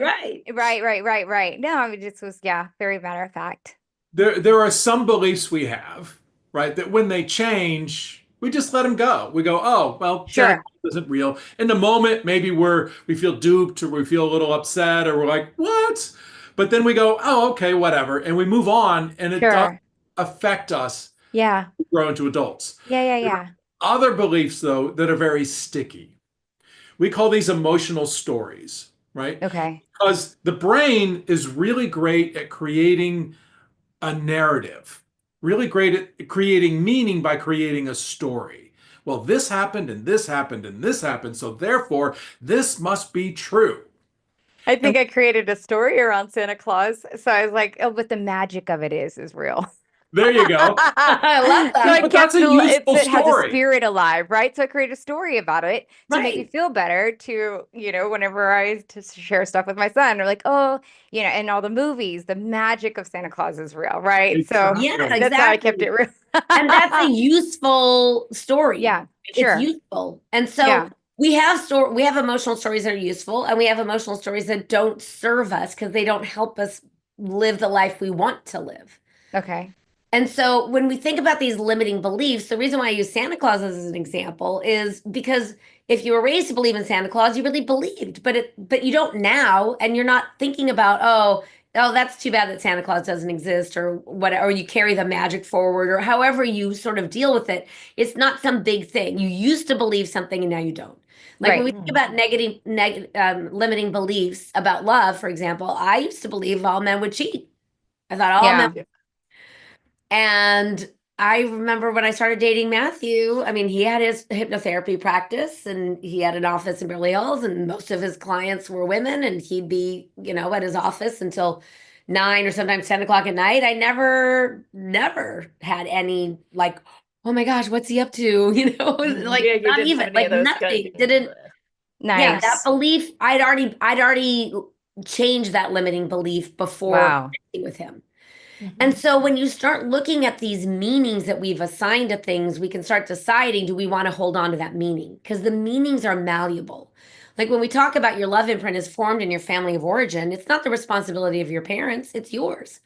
Right. No, I mean, it just was, yeah, very matter of fact. There are some beliefs we have, right, that when they change, we just let them go. We go, oh, well, Sure. Santa Claus isn't real. In the moment, maybe we feel duped or we feel a little upset or we're like, what? But then we go, oh, okay, whatever. And we move on and it does Sure. affect us Yeah. as we grow into adults. Yeah. Other beliefs, though, that are very sticky. We call these emotional stories, right? Okay. Because the brain is really great at creating a narrative, really great at creating meaning by creating a story. Well, this happened and this happened and this happened, so therefore this must be true. I think I created a story around Santa Claus. So I was like, oh, but the magic of it is real. There you go. I love that. So I But kept that's a useful it has a story. spirit alive, right? So I created a story about it to make me Right. feel better to, whenever I to share stuff with my son or like, oh, and all the movies, the magic of Santa Claus is real, right? So Exactly. Yeah, that's how I kept exactly. it real. And that's a useful story. Yeah, It's sure. useful. And so Yeah. we have emotional stories that are useful, and we have emotional stories that don't serve us because they don't help us live the life we want to live. Okay. And so when we think about these limiting beliefs, the reason why I use Santa Claus as an example is because if you were raised to believe in Santa Claus, you really believed, but you don't now, and you're not thinking about, oh, that's too bad that Santa Claus doesn't exist, or whatever, or you carry the magic forward, or however you sort of deal with it. It's not some big thing. You used to believe something and now you don't. Like when we think about limiting beliefs about love, for example, I used to believe all men would cheat. I thought all Yeah. men. And I remember when I started dating Matthew, I mean, he had his hypnotherapy practice and he had an office in Beverly Hills, and most of his clients were women, and he'd be, at his office until 9 or sometimes 10 o'clock at night. I never had any like, oh my gosh, what's he up to? Like Yeah, you not didn't even have any like of those nothing. kind of- Didn't Nice. that belief, I'd already changed that limiting belief before Wow. connecting with him. And so when you start looking at these meanings that we've assigned to things, we can start deciding, do we want to hold on to that meaning? Because the meanings are malleable. Like when we talk about your love imprint is formed in your family of origin, it's not the responsibility of your parents, it's yours.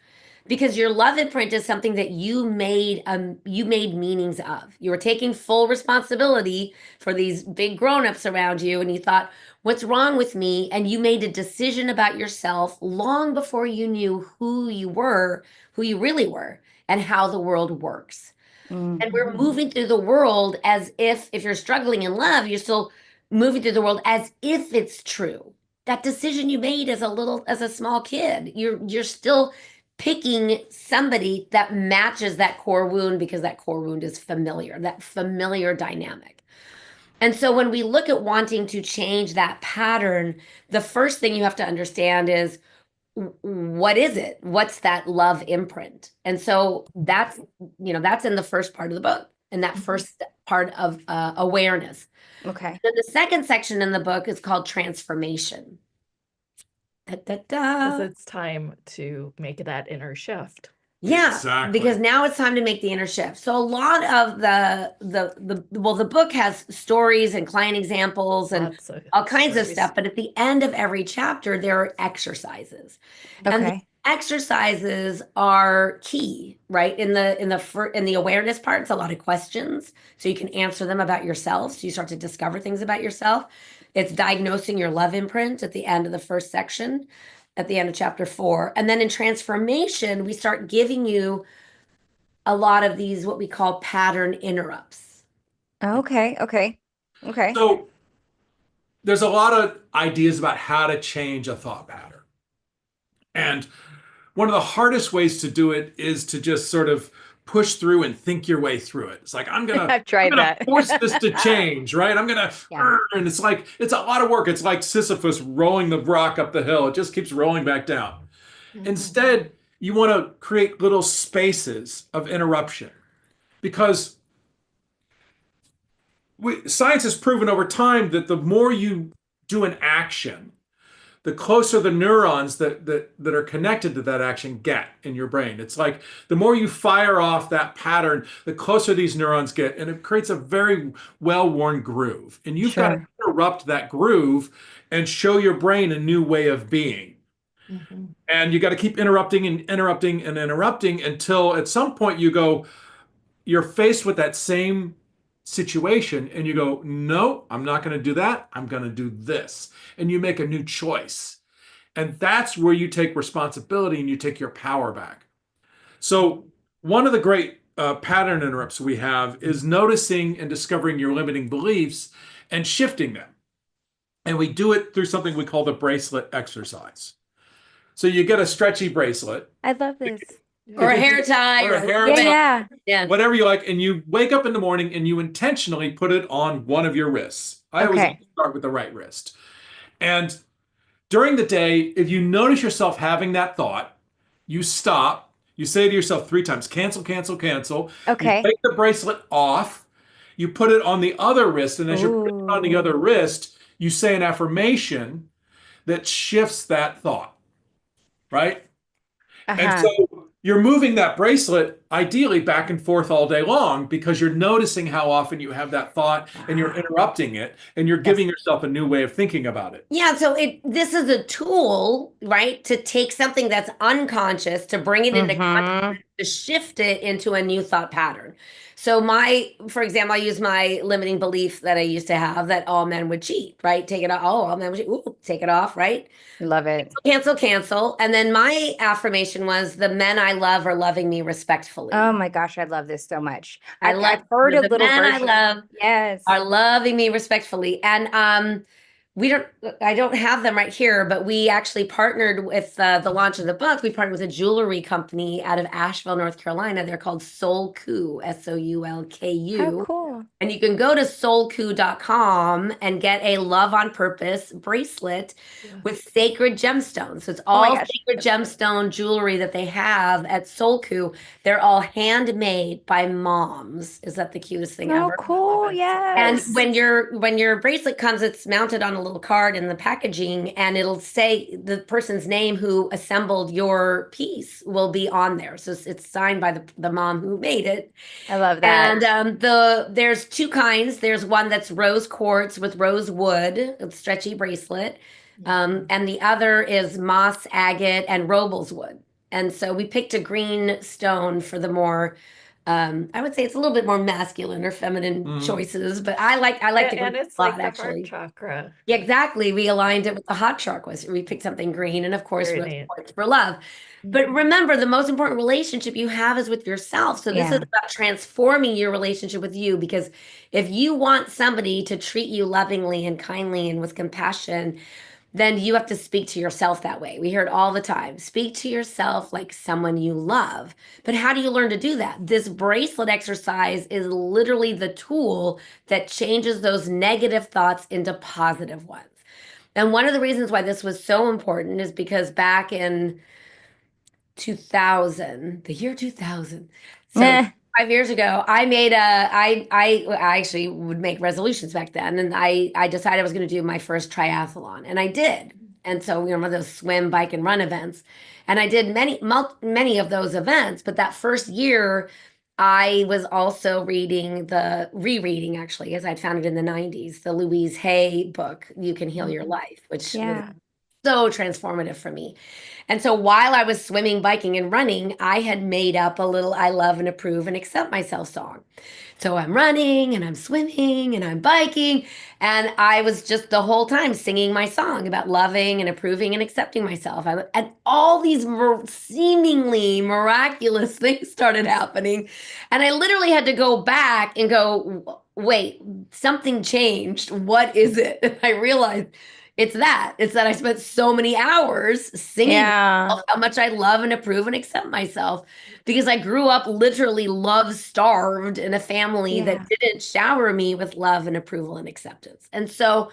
because your love imprint is something that you made meanings of. You were taking full responsibility for these big grown-ups around you, and you thought, what's wrong with me? And you made a decision about yourself long before you knew who you really were, and how the world works. And we're moving through the world as if you're struggling in love, you're still moving through the world as if it's true. That decision you made as a small kid, you're still picking somebody that matches that core wound, because that core wound is familiar, that familiar dynamic. And so when we look at wanting to change that pattern, the first thing you have to understand is, what is it? What's that love imprint? And so that's in the first part of the book, and that first part of awareness. Okay. Then the second section in the book is called transformation. Because it's time to make that inner shift. Yeah, Exactly. because now it's time to make the inner shift. So a lot of the book has stories and client examples and Lots of all kinds of stories. stuff. But at the end of every chapter, there are exercises. And the Okay. exercises are key, right? In the awareness part, it's a lot of questions, so you can answer them about yourself. So you start to discover things about yourself. It's diagnosing your love imprint at the end of the first section, at the end of chapter 4. And then in transformation, we start giving you a lot of these, what we call pattern interrupts. Okay. Okay. Okay. So there's a lot of ideas about how to change a thought pattern. And one of the hardest ways to do it is to just sort of push through and think your way through it. It's like, I've tried that. force this to change, right? Yeah. And it's like, it's a lot of work. It's like Sisyphus rolling the rock up the hill. It just keeps rolling back down. Instead, you want to create little spaces of interruption, because science has proven over time that the more you do an action, the closer the neurons that are connected to that action get in your brain. It's like the more you fire off that pattern, the closer these neurons get, and it creates a very well-worn groove. And you've got to interrupt that groove and show your brain a new way of being. And you got to keep interrupting and interrupting and interrupting until at some point you're faced with that same situation and you go, no, I'm not going to do that. I'm going to do this. And you make a new choice. And that's where you take responsibility and you take your power back. So one of the great pattern interrupts we have is noticing and discovering your limiting beliefs and shifting them. And we do it through something we call the bracelet exercise. So you get a stretchy bracelet. I love this. Or a hair tie. Or a hair Yeah. tie. Yeah. Yeah. Whatever you like, and you wake up in the morning and you intentionally put it on one of your wrists. I always Okay. start with the right wrist. And during the day, if you notice yourself having that thought, you stop, you say to yourself 3 times, cancel, cancel, cancel. Okay. You take the bracelet off, you put it on the other wrist, and as you put it on the other wrist, you say an affirmation that shifts that thought, right? And so you're moving that bracelet ideally back and forth all day long because you're noticing how often you have that thought and you're interrupting it and you're giving yourself a new way of thinking about it. Yeah, so this is a tool, right, to take something that's unconscious, to bring it into consciousness, to shift it into a new thought pattern. So for example, I use my limiting belief that I used to have that all men would cheat, right? Take it off. Oh, all men would cheat. Ooh, take it off, right? Love it. Cancel, cancel. And then my affirmation was, the men I love are loving me respectfully. Oh my gosh, I love this so much. I love I've heard a the little men version. I love Yes. are loving me respectfully. And I don't have them right here, but we actually partnered with the launch of the book. We partnered with a jewelry company out of Asheville, North Carolina. They're called Soulku, Soulku. How cool. And you can go to soulku.com and get a Love on Purpose bracelet with sacred gemstones. So it's Oh my all gosh. sacred gemstone jewelry that they have at Soulku. They're all handmade by moms. Is that the cutest thing Oh, ever? cool. And Yes. when your bracelet comes, it's mounted on a little card in the packaging, and it'll say the person's name who assembled your piece will be on there. So it's signed by the mom who made it. I love that. And there's 2 kinds. There's one that's rose quartz with rose wood, a stretchy bracelet. And the other is moss agate and robles wood. And so we picked a green stone for the more, I would say it's a little bit more masculine or feminine choices, but I like the green And it's a like lot, the heart actually. chakra. Yeah, exactly. We aligned it with the hot chakra. We picked something green, and of course, Very rose neat. quartz for love. But remember, the most important relationship you have is with yourself. So this is Yeah. about transforming your relationship with you, because if you want somebody to treat you lovingly and kindly and with compassion, then you have to speak to yourself that way. We hear it all the time. Speak to yourself like someone you love. But how do you learn to do that? This bracelet exercise is literally the tool that changes those negative thoughts into positive ones. And one of the reasons why this was so important is because back in 2000, the year 2000, so Eh. 5 years ago, I actually would make resolutions back then, and I decided I was going to do my first triathlon, and I did. And so we were one of those swim, bike, and run events, and I did many of those events. But that first year, I was also rereading actually, as I'd found it in the 90s, the Louise Hay book, You Can Heal Your Life, which was Yeah. so transformative for me. And so while I was swimming, biking, and running, I had made up a little I love and approve and accept myself song. So I'm running and I'm swimming and I'm biking. And I was just the whole time singing my song about loving and approving and accepting myself. And all these seemingly miraculous things started happening. And I literally had to go back and go, wait, something changed. What is it? And I realized it's that I spent so many hours singing Yeah. how much I love and approve and accept myself, because I grew up literally love starved in a family that didn't shower me with love and approval and acceptance. And so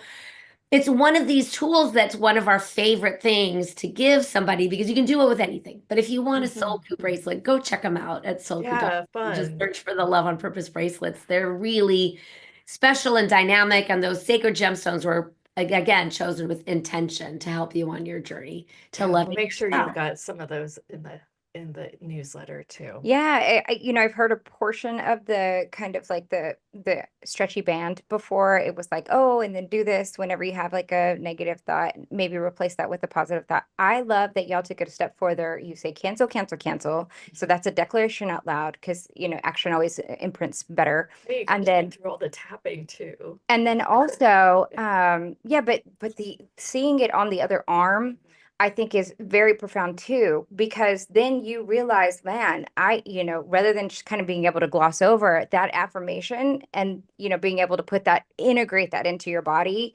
it's one of these tools that's one of our favorite things to give somebody, because you can do it with anything. But if you want a Soul Coup bracelet, go check them out at soulcoup.com. Just Fun. search for the Love on Purpose bracelets. They're really special and dynamic, and those sacred gemstones were again chosen with intention to help you on your journey to We'll loving make sure yourself. you've got some of those in the newsletter too. Yeah, I've heard a portion of the kind of like the stretchy band before. It was like, oh, and then do this whenever you have like a negative thought, maybe replace that with a positive thought. I love that y'all took it a step further. You say cancel, cancel, cancel. So that's a declaration out loud, because action always imprints better. You can And just then go through all the tapping too. And then also, but the seeing it on the other arm, I think is very profound too, because then you realize, man, rather than just kind of being able to gloss over that affirmation and, being able to integrate that into your body,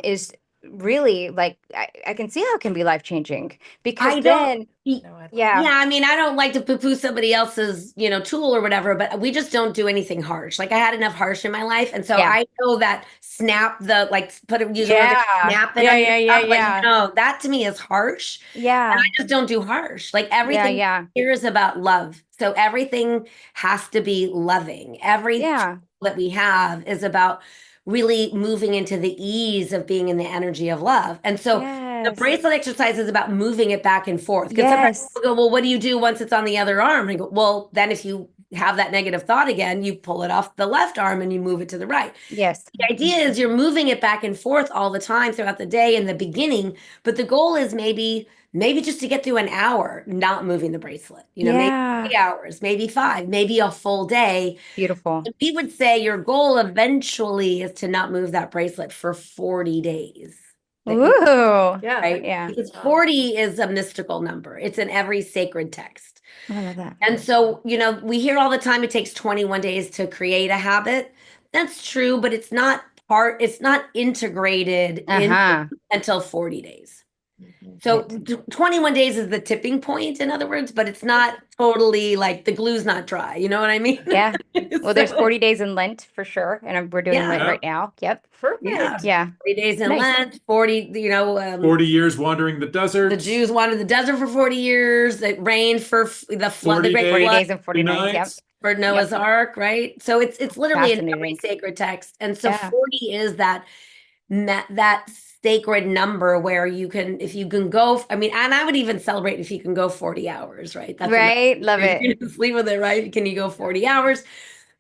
is really like, I can see how it can be life-changing, because Yeah, I mean, I don't like to poo-poo somebody else's, tool or whatever, but we just don't do anything harsh. Like I had enough harsh in my life, and so I know that snap the snap it on your stuff. Like, no, that to me is harsh. Yeah. And I just don't do harsh. Like everything here is about love. So everything has to be loving. Everything that we have is about really moving into the ease of being in the energy of love. And so the bracelet exercise is about moving it back and forth. Because sometimes people go, well, what do you do once it's on the other arm? And I go, well, then if you have that negative thought again, you pull it off the left arm and you move it to the right. Yes. The idea is you're moving it back and forth all the time throughout the day in the beginning, but the goal is maybe just to get through an hour not moving the bracelet, maybe 3 hours, maybe 5, maybe a full day. Beautiful. We would say your goal eventually is to not move that bracelet for 40 days. Ooh. Right? Yeah. Because 40 is a mystical number. It's in every sacred text. I love that. And so, we hear all the time it takes 21 days to create a habit. That's true, but it's not integrated until 40 days. So 21 days is the tipping point, in other words, but it's not totally like the glue's not dry. You know what I mean? Yeah. Well, there's 40 days in Lent for sure. And we're doing Lent right now. Yep. Perfect. Yeah. 40 days in Lent, 40, 40 years wandering the desert. The Jews wandered the desert for 40 years. It rained for the flood, the great 40 flood. days and 40 nights. Yep. For Noah's Ark, right? So it's literally in every sacred text. And so 40 is that sacred number where you can, if you can go, and I would even celebrate if you can go 40 hours, right? That's right. Love it. You can sleep with it, right? Can you go 40 hours?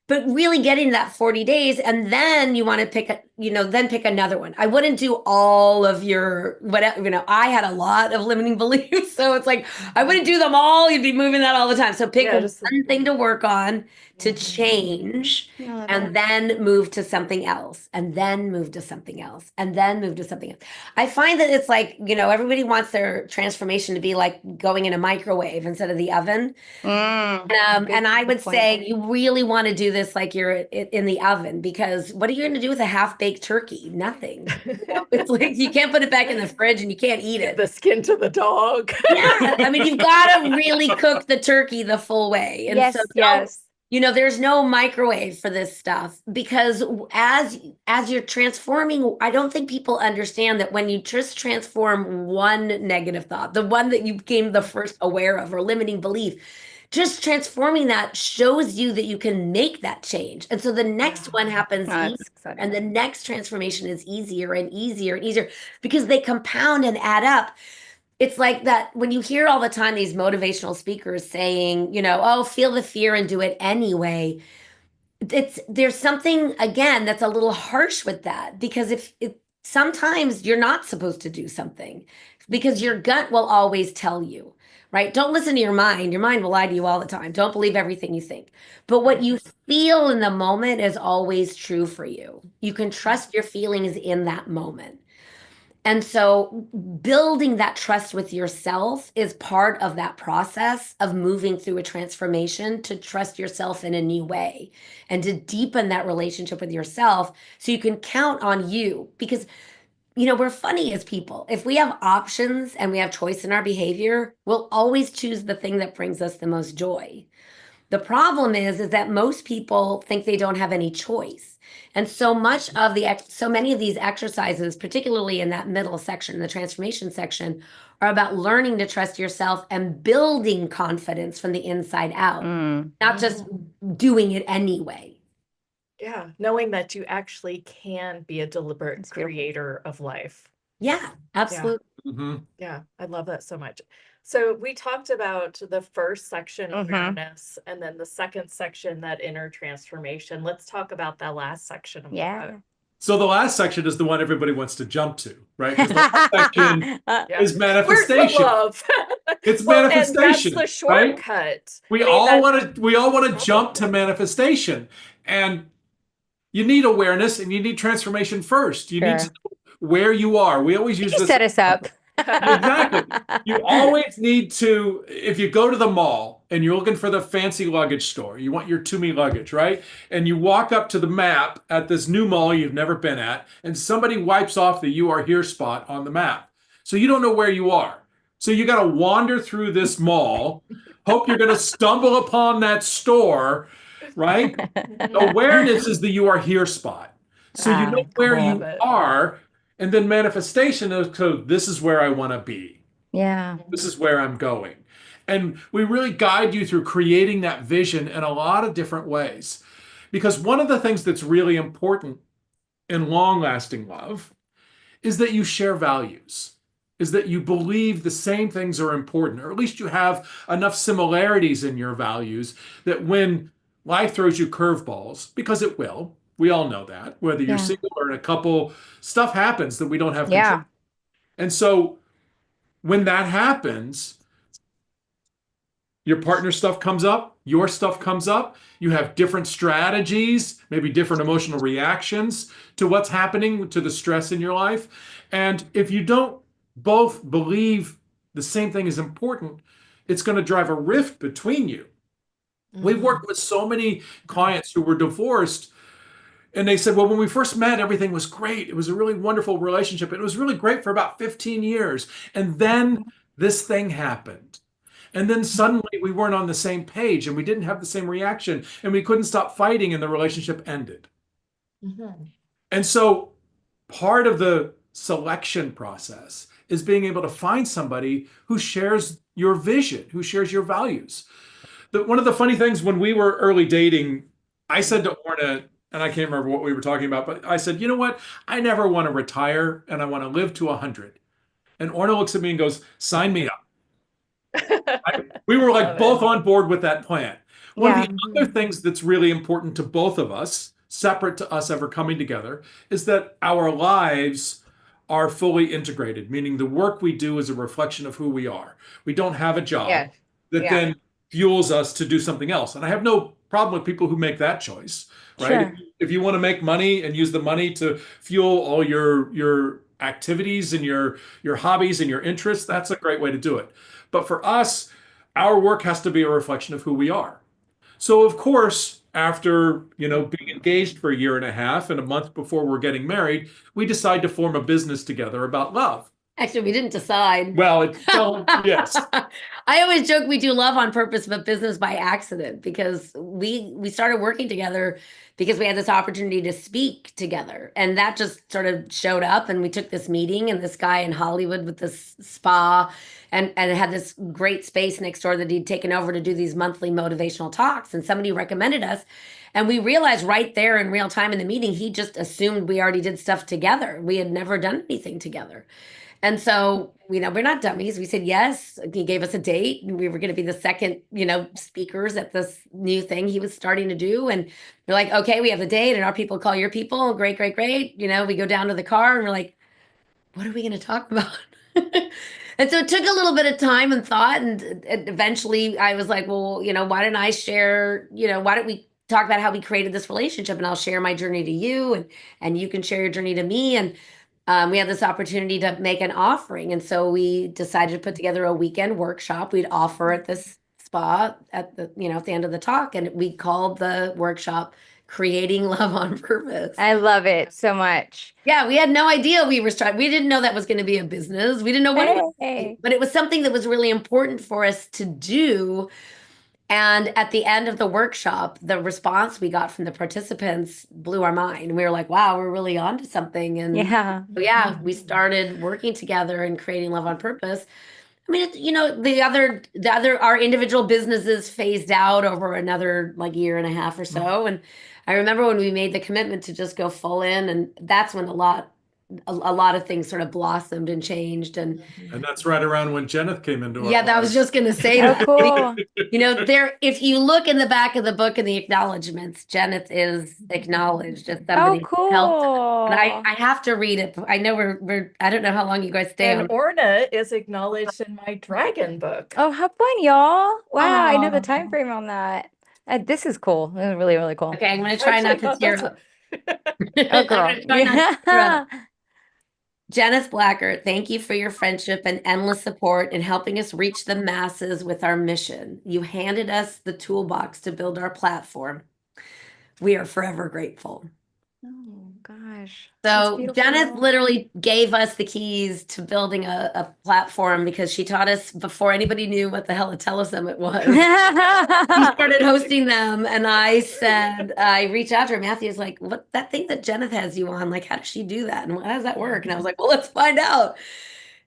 but really getting that 40 days, and then you want to pick another one. I wouldn't do all of your whatever, I had a lot of limiting beliefs, so it's like I wouldn't do them all. You'd be moving that all the time. So pick one thing to work on, to change, and then move to something else, and then move to something else, and then move to something else. I find that it's like, everybody wants their transformation to be like going in a microwave instead of the oven. And I would say you really want to do this like you're in the oven, because what are you going to do with a half-baked turkey? Nothing. It's like you can't put it back in the fridge and you can't eat it. The skin to the dog. Yeah, I mean, you've got to really cook the turkey the full way. And yes. There's no microwave for this stuff, because as you're transforming, I don't think people understand that when you just transform one negative thought, the one that you became the first aware of, or limiting belief, just transforming that shows you that you can make that change. And so the next one happens easier, and the next transformation is easier and easier and easier, because they compound and add up. It's like that when you hear all the time these motivational speakers saying, oh, feel the fear and do it anyway. There's something, again, that's a little harsh with that, because if sometimes you're not supposed to do something, because your gut will always tell you, right? Don't listen to your mind. Your mind will lie to you all the time. Don't believe everything you think. But what you feel in the moment is always true for you. You can trust your feelings in that moment. And so building that trust with yourself is part of that process of moving through a transformation, to trust yourself in a new way and to deepen that relationship with yourself so you can count on you. Because, we're funny as people. If we have options and we have choice in our behavior, we'll always choose the thing that brings us the most joy. The problem is that most people think they don't have any choice. And so many of these exercises, particularly in that middle section, the transformation section, are about learning to trust yourself and building confidence from the inside out, not just doing it anyway. Yeah, knowing that you actually can be a deliberate creator of life. Yeah, absolutely. Yeah, I love that so much. So we talked about the first section, awareness, and then the second section, that inner transformation. Let's talk about that last section. So the last section is the one everybody wants to jump to, right? Because the last section is manifestation. It's manifestation. And that's the shortcut. Right? We all want to jump to manifestation, and you need awareness and you need transformation first. You need to know where you are. We always use this. Set us up. Exactly. You always need to, if you go to the mall and you're looking for the fancy luggage store, you want your Toomey luggage, right? And you walk up to the map at this new mall you've never been at, and somebody wipes off the "You Are Here" spot on the map. So you don't know where you are. So you got to wander through this mall, hope you're going to stumble upon that store, right? Awareness is the "You Are Here" spot. So you know where you are. And then manifestation is, so this is where I want to be. Yeah. This is where I'm going. And we really guide you through creating that vision in a lot of different ways. Because one of the things that's really important in long-lasting love is that you share values, is that you believe the same things are important, or at least you have enough similarities in your values that when life throws you curveballs, because it will, we all know that, whether you're single or in a couple, stuff happens that we don't have control. Yeah. And so when that happens, your partner stuff comes up, your stuff comes up, you have different strategies, maybe different emotional reactions to what's happening, to the stress in your life. And if you don't both believe the same thing is important, it's going to drive a rift between you. We've worked with so many clients who were divorced. And they said, well, when we first met, everything was great. It was a really wonderful relationship. It was really great for about 15 years. And then this thing happened. And then suddenly we weren't on the same page and we didn't have the same reaction and we couldn't stop fighting and the relationship ended. And so part of the selection process is being able to find somebody who shares your vision, who shares your values. One of the funny things when we were early dating, I said to Orna, and I can't remember what we were talking about, but I said, you know what? I never want to retire and I want to live to 100. And Orna looks at me and goes, sign me up. We were like both on board with that plan. One of Yeah. the other things that's really important to both of us, separate to us ever coming together, is that our lives are fully integrated, meaning the work we do is a reflection of who we are. We don't have a job Yes. that Yeah. then fuels us to do something else. And I have no problem with people who make that choice, right? Sure. If you want to make money and use the money to fuel all your activities and your hobbies and your interests, that's a great way to do it. But for us, our work has to be a reflection of who we are. So of course, after, being engaged for a year and a half and a month before we're getting married, we decide to form a business together about love. Actually, we didn't decide. Well, yes. I always joke we do love on purpose, but business by accident, because we started working together because we had this opportunity to speak together. And that just sort of showed up, and we took this meeting, and this guy in Hollywood with this spa and had this great space next door that he'd taken over to do these monthly motivational talks. And somebody recommended us. And we realized right there in real time in the meeting, he just assumed we already did stuff together. We had never done anything together. And so, we're not dummies. We said yes. He gave us a date, and we were going to be the second, speakers at this new thing he was starting to do. And we're like, okay, we have the date, and our people call your people. Great, great, great. We go down to the car, and we're like, what are we going to talk about? And so it took a little bit of time and thought. And eventually I was like, well, why don't I share, why don't we talk about how we created this relationship, and I'll share my journey to you, and you can share your journey to me. And we had this opportunity to make an offering. And so we decided to put together a weekend workshop we'd offer at this spa at the end of the talk. And we called the workshop Creating Love on Purpose. I love it so much. Yeah, we had no idea we were starting. We didn't know that was going to be a business. We didn't know what it was, Hey. but it was something that was really important for us to do. And at the end of the workshop, the response we got from the participants blew our mind. We were like, wow, we're really onto something. And Yeah. yeah, we started working together and creating Love on Purpose. I mean, our individual businesses phased out over another year and a half or so. And I remember when we made the commitment to just go full in, and that's when a lot of things sort of blossomed and changed. And that's right around when Jeneth came into our yeah, that I was lives. just going to say Oh, that. cool. If you look in the back of the book in the acknowledgments, Jeneth is acknowledged as Oh, somebody who helped. cool. And I have to read it. I know I don't know how long you guys stay And on. Orna is acknowledged in my dragon book. Oh, how fun, y'all. Wow, I know the Aw. time frame on that. This is cool. This is really, really cool. Okay, I'm going to try not to tear up. Oh, girl. I'm gonna try not to tear up. Janice Blacker, thank you for your friendship and endless support in helping us reach the masses with our mission. You handed us the toolbox to build our platform. We are forever grateful. Oh, gosh. So beautiful. Janice literally gave us the keys to building a platform, because she taught us before anybody knew what the hell a telesummit was. She started hosting them, and I reached out to her. Matthew's like, what, that thing that Jeneth has you on, how does she do that? And how does that work? And I was like, well, let's find out.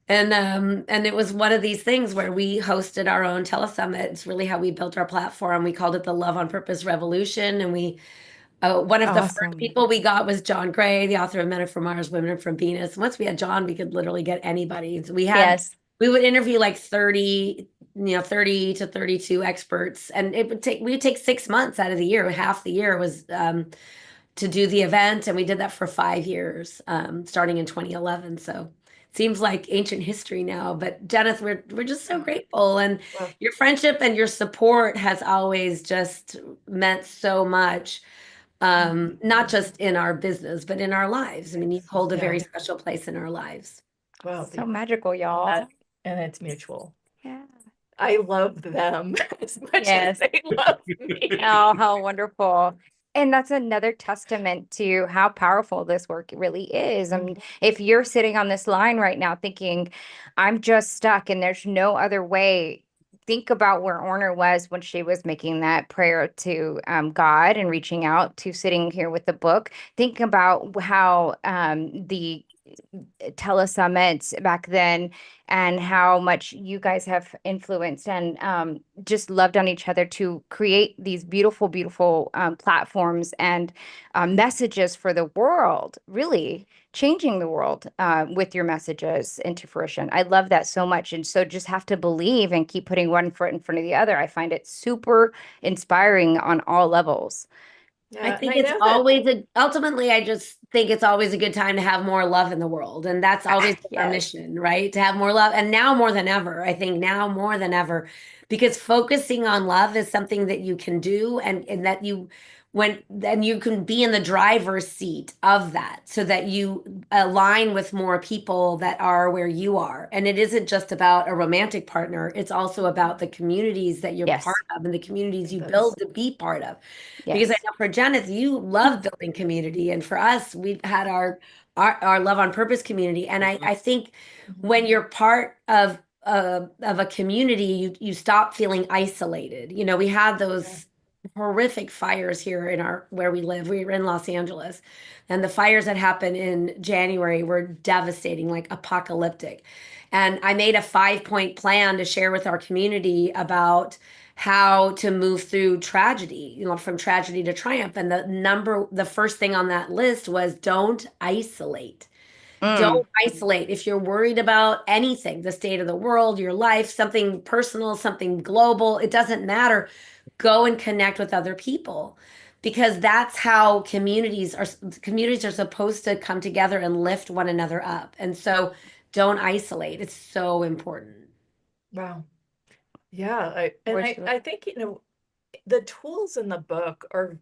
And it was one of these things where we hosted our own telesummit. It's really how we built our platform. We called it the Love on Purpose Revolution. And one of the first Awesome. people we got was John Gray, the author of Men Are From Mars, Women Are From Venus. Once we had John, we could literally get anybody. So we would interview 30 to 32 experts, and we would take 6 months out of the year. Half the year was to do the event. And we did that for 5 years, starting in 2011. So it seems like ancient history now, but Jeneth, we're just so grateful. And your friendship and your support has always just meant so much. Not just in our business, but in our lives. I mean, you hold a very special place in our lives. Well, So magical, y'all. and it's mutual. Yeah. I love them as much Yes. as they love me. Oh, how wonderful. And that's another testament to how powerful this work really is. I mean, if you're sitting on this line right now thinking, I'm just stuck and there's no other way, think about where Orna was when she was making that prayer to God and reaching out to sitting here with the book. Think about how telesummit back then, and how much you guys have influenced and just loved on each other to create these beautiful, beautiful platforms and messages for the world, really changing the world with your messages into fruition. I love that so much. And so just have to believe and keep putting one foot in front of the other. I find it super inspiring on all levels. I Yeah, think and it's know that always ultimately, I just think it's always a good time to have more love in the world. And that's always our Yes. mission, right? To have more love. And now more than ever, I think now more than ever, because focusing on love is something that you can do and that then you can be in the driver's seat of that so that you align with more people that are where you are. And it isn't just about a romantic partner, it's also about the communities that you're Yes. part of and the communities you Yes. build to be part of. Because I Yes. know for Jenith, you love building community, and for us, we've had our Love on Purpose community, and I think when you're part of a community, you stop feeling isolated. You know, we had those horrific fires here in where we live. We were in Los Angeles, and the fires that happened in January were devastating, like apocalyptic. And I made a 5-point plan to share with our community about how to move through tragedy, you know, from tragedy to triumph. And the first thing on that list was don't isolate. Don't isolate. If you're worried about anything, the state of the world, your life, something personal, something global, it doesn't matter. Go and connect with other people, because that's how communities are supposed to come together and lift one another up. And so don't isolate. It's so important. Wow. Yeah, Where's I think, the tools in the book are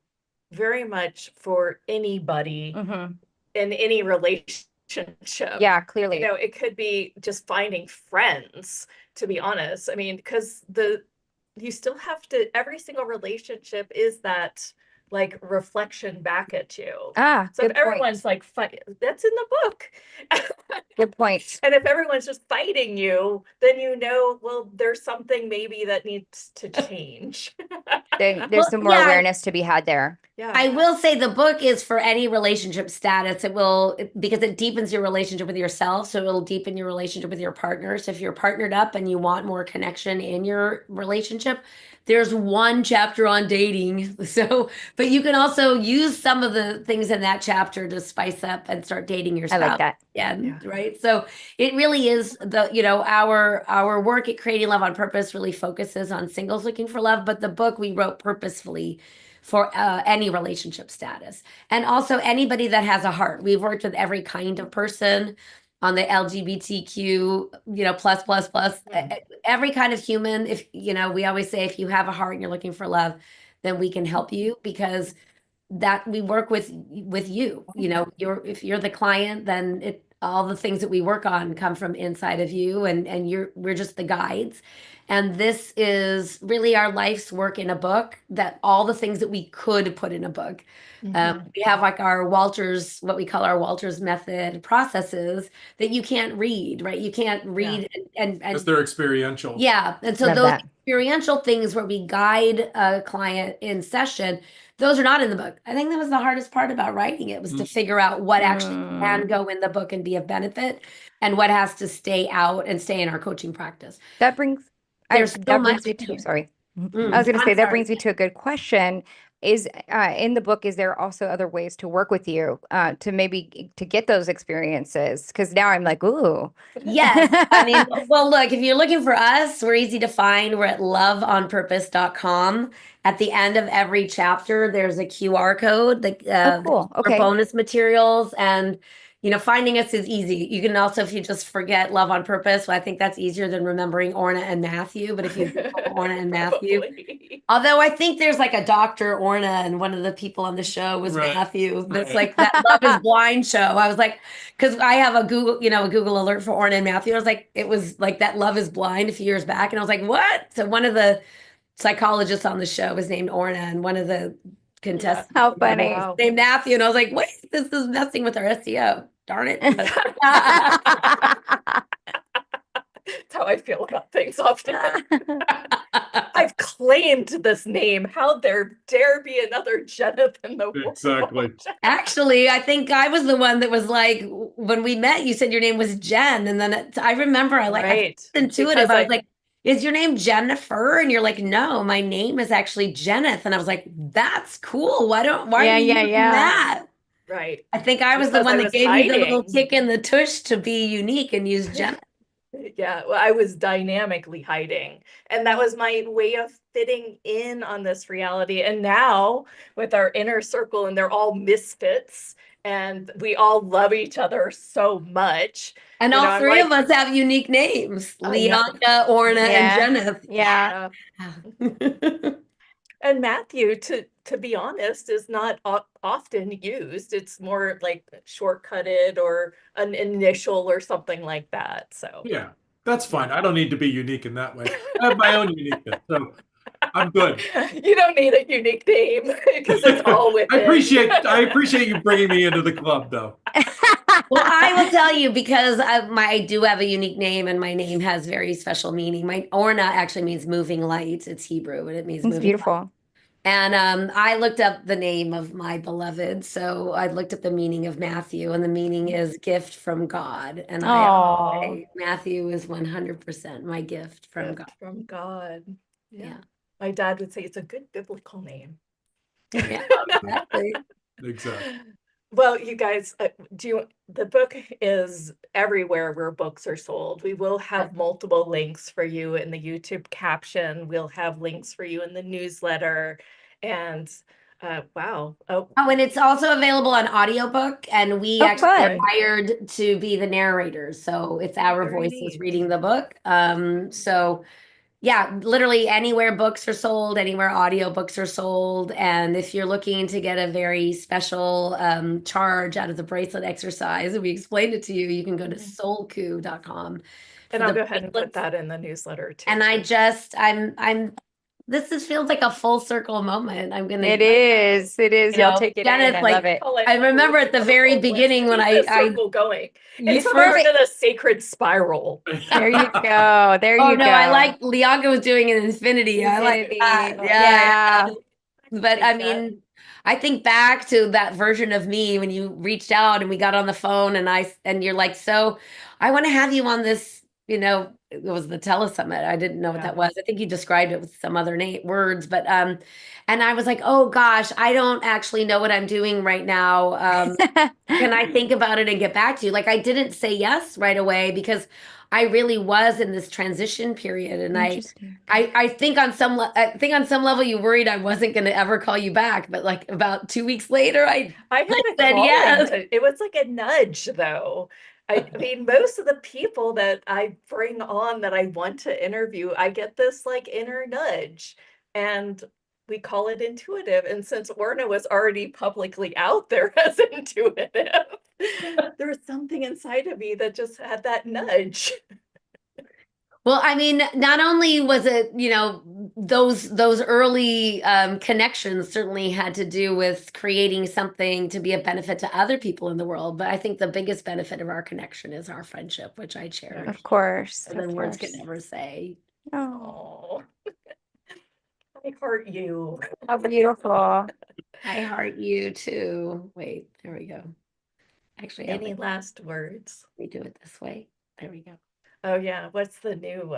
very much for anybody Mhm. in any relationship. Yeah, clearly. It could be just finding friends, to be honest. I mean, because you still have to, every single relationship is that like reflection back at you. So if Good point. everyone's like that's in the book. Good point. And if everyone's just fighting you, then well, there's something maybe that needs to change. There's Well, some more yeah. awareness to be had there. Yeah. I will say the book is for any relationship status. Because it deepens your relationship with yourself. So it'll deepen your relationship with your partner. So if you're partnered up and you want more connection in your relationship, there's one chapter on dating. But you can also use some of the things in that chapter to spice up and start dating your I spouse. like that. Yeah. Right. So it really is our work at Creating Love on Purpose really focuses on singles looking for love. But the book we wrote purposefully for any relationship status, and also anybody that has a heart. We've worked with every kind of person on the LGBTQ, plus, every kind of human. If, we always say, if you have a heart and you're looking for love, then we can help you, because that we work with you. If you're the client, then all the things that we work on come from inside of you, and we're just the guides. And this is really our life's work in a book, that all the things that we could put in a book. We have like our Walters, what we call our Walters method processes that you can't read, right? You can't read and Because they're experiential. yeah. And so Love those that. experiential things where we guide a client in session, those are not in the book. I think that was the hardest part about writing it, was to figure out what actually can go in the book and be of benefit, and what has to stay out and stay in our coaching practice. That brings There's so that much brings me in to, here. sorry. I was I'm going to say, that sorry. brings me to a good question. Is in the book, is there also other ways to work with you to maybe to get those experiences? Because now I'm like, ooh. Yes. I mean, well, look, if you're looking for us, we're easy to find. We're at loveonpurpose.com. At the end of every chapter, there's a QR code Cool. for Okay. bonus materials. And, finding us is easy. You can also, if you just forget Love on Purpose, well, I think that's easier than remembering Orna and Matthew. But if you Google Orna and Matthew, although I think there's like a Dr. Orna, and one of the people on the show was Right. Matthew. That's Right. like that Love is Blind show. I was like, because I have a Google alert for Orna and Matthew. I was like, it was like that Love is Blind a few years back. And I was like, what? So one of the psychologists on the show was named Orna, and one of the contestants How funny. Wow. named Matthew. And I was like, wait, this is messing with our SEO. Darn it. That's how I feel about things often. I've claimed this name. How there dare be another Jeneth in the world? Exactly. Actually, I think I was the one that was like, when we met, you said your name was Jen. And then I remember I Right. felt intuitive. Because I was like, is your name Jennifer? And you're like, no, my name is actually Jeneth. And I was like, that's cool. Why Yeah, are you yeah, using yeah. that? right. I think I was the Because one I that was gave you the little hiding. kick in the tush to be unique and use Jeneth. Yeah, well, I was dynamically hiding. And that was my way of fitting in on this reality. And now with our inner circle, and they're all misfits, and we all love each other so much. And You know, all I'm three like, of us have unique names, I know. Lianka, Orna, Yeah. and Jeneth. Yeah. Yeah. And Matthew, to be honest, is not often used. It's more like shortcutted or an initial or something like that. So Yeah, that's fine. I don't need to be unique in that way. I have my own uniqueness, so I'm good. you don't need a unique name because it's all I within. appreciate you bringing me into the club, though. Well, I will tell you because I do have a unique name and my name has very special meaning. My Orna actually means moving light. It's Hebrew and it means It's moving light. beautiful. And I looked up the name of my beloved. So I looked up the meaning of Matthew, and the meaning is gift from God. And Oh, Matthew is 100% my gift from God. From God. Yeah. My dad would say it's a good biblical name. Yeah, exactly. Exactly. Well, you guys, the book is everywhere where books are sold. We will have multiple links for you in the YouTube caption. We'll have links for you in the newsletter. And wow. Oh, and it's also available on audiobook, and we Oh, actually are fun. hired to be the narrators. So it's our Very voices neat. reading the book. So yeah, literally anywhere books are sold, anywhere audiobooks are sold. And if you're looking to get a very special charge out of the bracelet exercise, and we explained it to you, you can go to soulku.com. And I'll go ahead and put that in the newsletter too. And this feels like a full circle moment. I'm gonna. It is. It is. You Y'all know, take it Jeneth, in. I like, love it. I remember at the very beginning when Let's keep the circle going. It's turned into the sacred spiral. There you go. There Oh you no, go. I like Lianka was doing an infinity. I like that. Infinity. Yeah. Yeah. But I mean, I think back to that version of me when you reached out and we got on the phone and you're like, so I want to have you on this, it was the telesummit. I didn't know what that was. I think you described it with some other words, but and I was like, oh gosh, I don't actually know what I'm doing right now. Can I think about it and get back to you? Like I didn't say yes right away because I really was in this transition period, and I think on some level you worried I wasn't going to ever call you back, but like about 2 weeks later, I had a said yes. It was like a nudge, though. I mean, most of the people that I bring on that I want to interview, I get this like inner nudge, and we call it intuitive. And since Orna was already publicly out there as intuitive, there was something inside of me that just had that nudge. Well, I mean, not only was it, those early connections certainly had to do with creating something to be a benefit to other people in the world, but I think the biggest benefit of our connection is our friendship, which I cherish. Of course. And then words can never say. Oh, I heart you. How beautiful. I heart you too. Wait, there we go. Actually, Any last words? We do it this way. There we go. Oh yeah, what's the new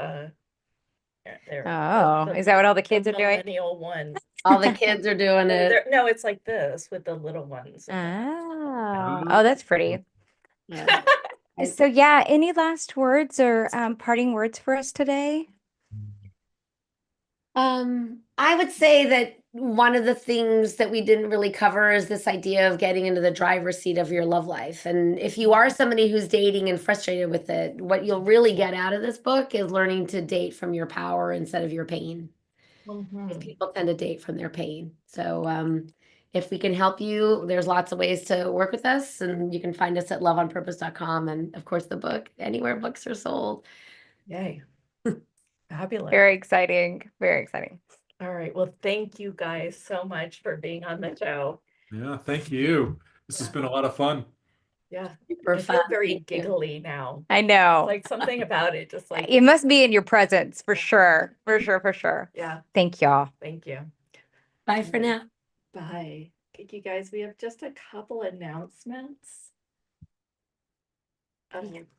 there? Oh, is that what all the kids are doing? Millennial ones. All the kids are doing it. No, it's like this with the little ones. Oh, that's pretty. Yeah. So yeah, any last words or parting words for us today? I would say that one of the things that we didn't really cover is this idea of getting into the driver's seat of your love life. And if you are somebody who's dating and frustrated with it, what you'll really get out of this book is learning to date from your power instead of your pain. People tend to date from their pain. So if we can help you, there's lots of ways to work with us, and you can find us at loveonpurpose.com, and of course the book anywhere books are sold. Yay. Fabulous. Very exciting. Very exciting. All right. Well, thank you guys so much for being on the show. Yeah, thank you. This has been a lot of fun. Yeah. super I feel fun. very Thank you. giggly now. I know. Like something about it, just like, It must be in your presence for sure. For sure, for sure. yeah, Thank y'all. thank you. Bye for now. Bye. Thank you guys. We have just a couple announcements.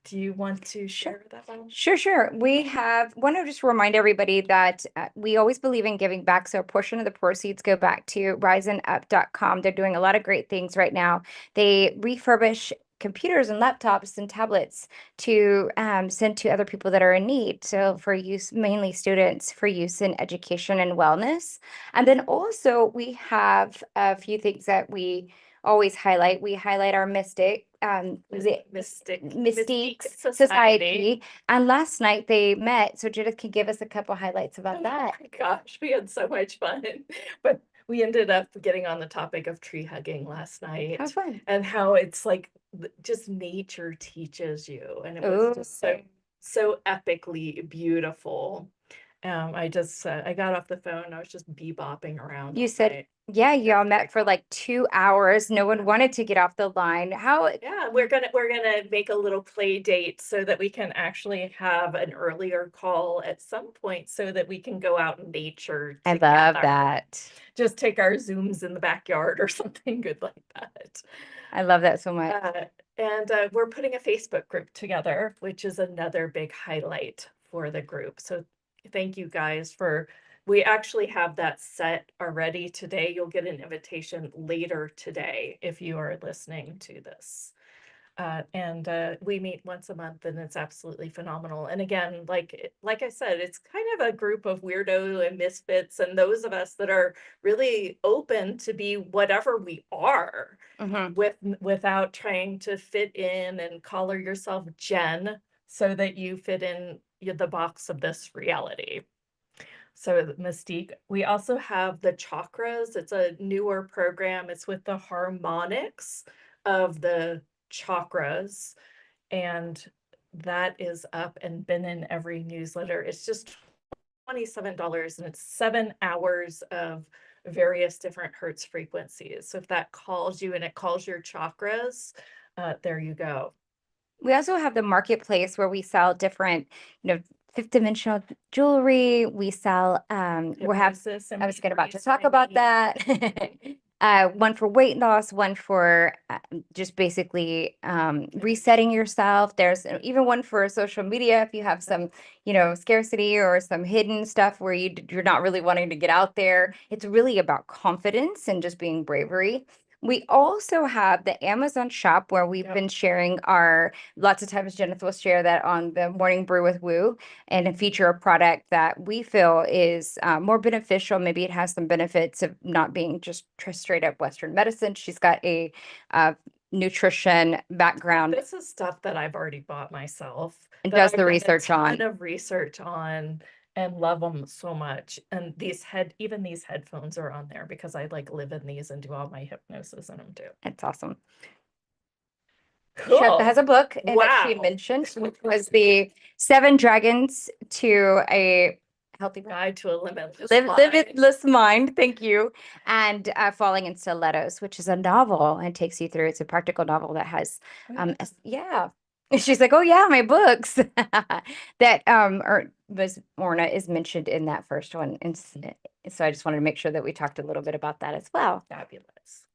Do you want to share that one? Sure. We want to just remind everybody that we always believe in giving back. So a portion of the proceeds go back to riseup.com. They're doing a lot of great things right now. They refurbish computers and laptops and tablets to send to other people that are in need. So for use, mainly students, for use in education and wellness. And then also we have a few things that we always highlight. We highlight our Mystique Society. And last night they met. So Judith can give us a couple highlights about that. Oh my gosh, we had so much fun. But we ended up getting on the topic of tree hugging last night. How fun. And how it's like just nature teaches you. And it was just so epically beautiful. I got off the phone. I was just bebopping around. You all said, night. yeah, y'all met for like 2 hours. No one wanted to get off the line. Yeah, we're gonna make a little play date so that we can actually have an earlier call at some point so that we can go out in nature I love together. that. Just take our Zooms in the backyard or something good like that. I love that so much. And we're putting a Facebook group together, which is another big highlight for the group. So thank you guys we actually have that set already today. You'll get an invitation later today if you are listening to this. And we meet once a month and it's absolutely phenomenal. And again, like I said, it's kind of a group of weirdo and misfits and those of us that are really open to be whatever we are without trying to fit in and collar yourself Jen so that you fit in the box of this reality. So Mystique, we also have the chakras. It's a newer program. It's with the harmonics of the chakras. And that is up and been in every newsletter. It's just $27 and it's 7 hours of various different hertz frequencies. So if that calls you and it calls your chakras, there you go. We also have the marketplace where we sell different, fifth dimensional jewelry. We sell, I was about to talk about that. One for weight loss, one for just basically resetting yourself. There's even one for social media if you have some, scarcity or some hidden stuff where you're not really wanting to get out there. It's really about confidence and just being bravery. We also have the Amazon shop where we've been sharing lots of times Jennifer will share that on the Morning Brew with Woo and feature a product that we feel is more beneficial. Maybe it has some benefits of not being just straight up Western medicine. She's got a nutrition background. This is stuff that I've already bought myself. And does the research on. A ton of research on. And love them so much. And even these headphones are on there because I live in these and do all my hypnosis in them too. It's awesome. Cool. She has a book that she mentioned, which was the 7 Dragons to a Healthy Guide to a Limitless Mind. Thank you. And Falling in Stilettos, which is a novel and takes you through. It's a practical novel that has, She's like, oh yeah, my books that Orna is mentioned in that first one. And so I just wanted to make sure that we talked a little bit about that as well. Fabulous.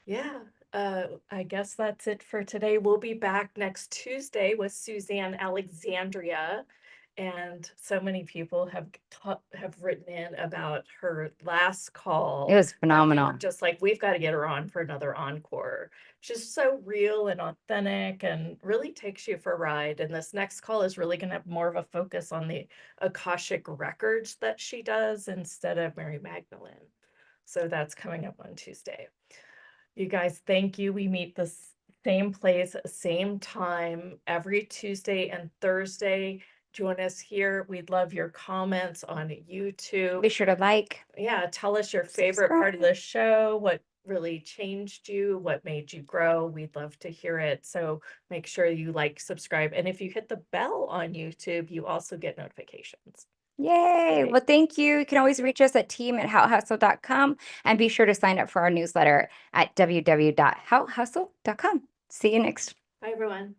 Yeah. I guess that's it for today. We'll be back next Tuesday with Suzanne Alexandria. And so many people have written in about her last call. It was phenomenal. Just like, we've got to get her on for another encore. She's so real and authentic and really takes you for a ride. And this next call is really going to have more of a focus on the Akashic records that she does instead of Mary Magdalene. So that's coming up on Tuesday. You guys, thank you. We meet the same place, same time every Tuesday and Thursday. Join us here. We'd love your comments on YouTube. Be sure to like. Yeah, tell us your favorite part of the show, what really changed you, what made you grow. We'd love to hear it. So make sure you subscribe. And if you hit the bell on YouTube, you also get notifications. Yay. Well, thank you. You can always reach us at team@howhustle.com and be sure to sign up for our newsletter at www.howhustle.com. See you next. Bye, everyone.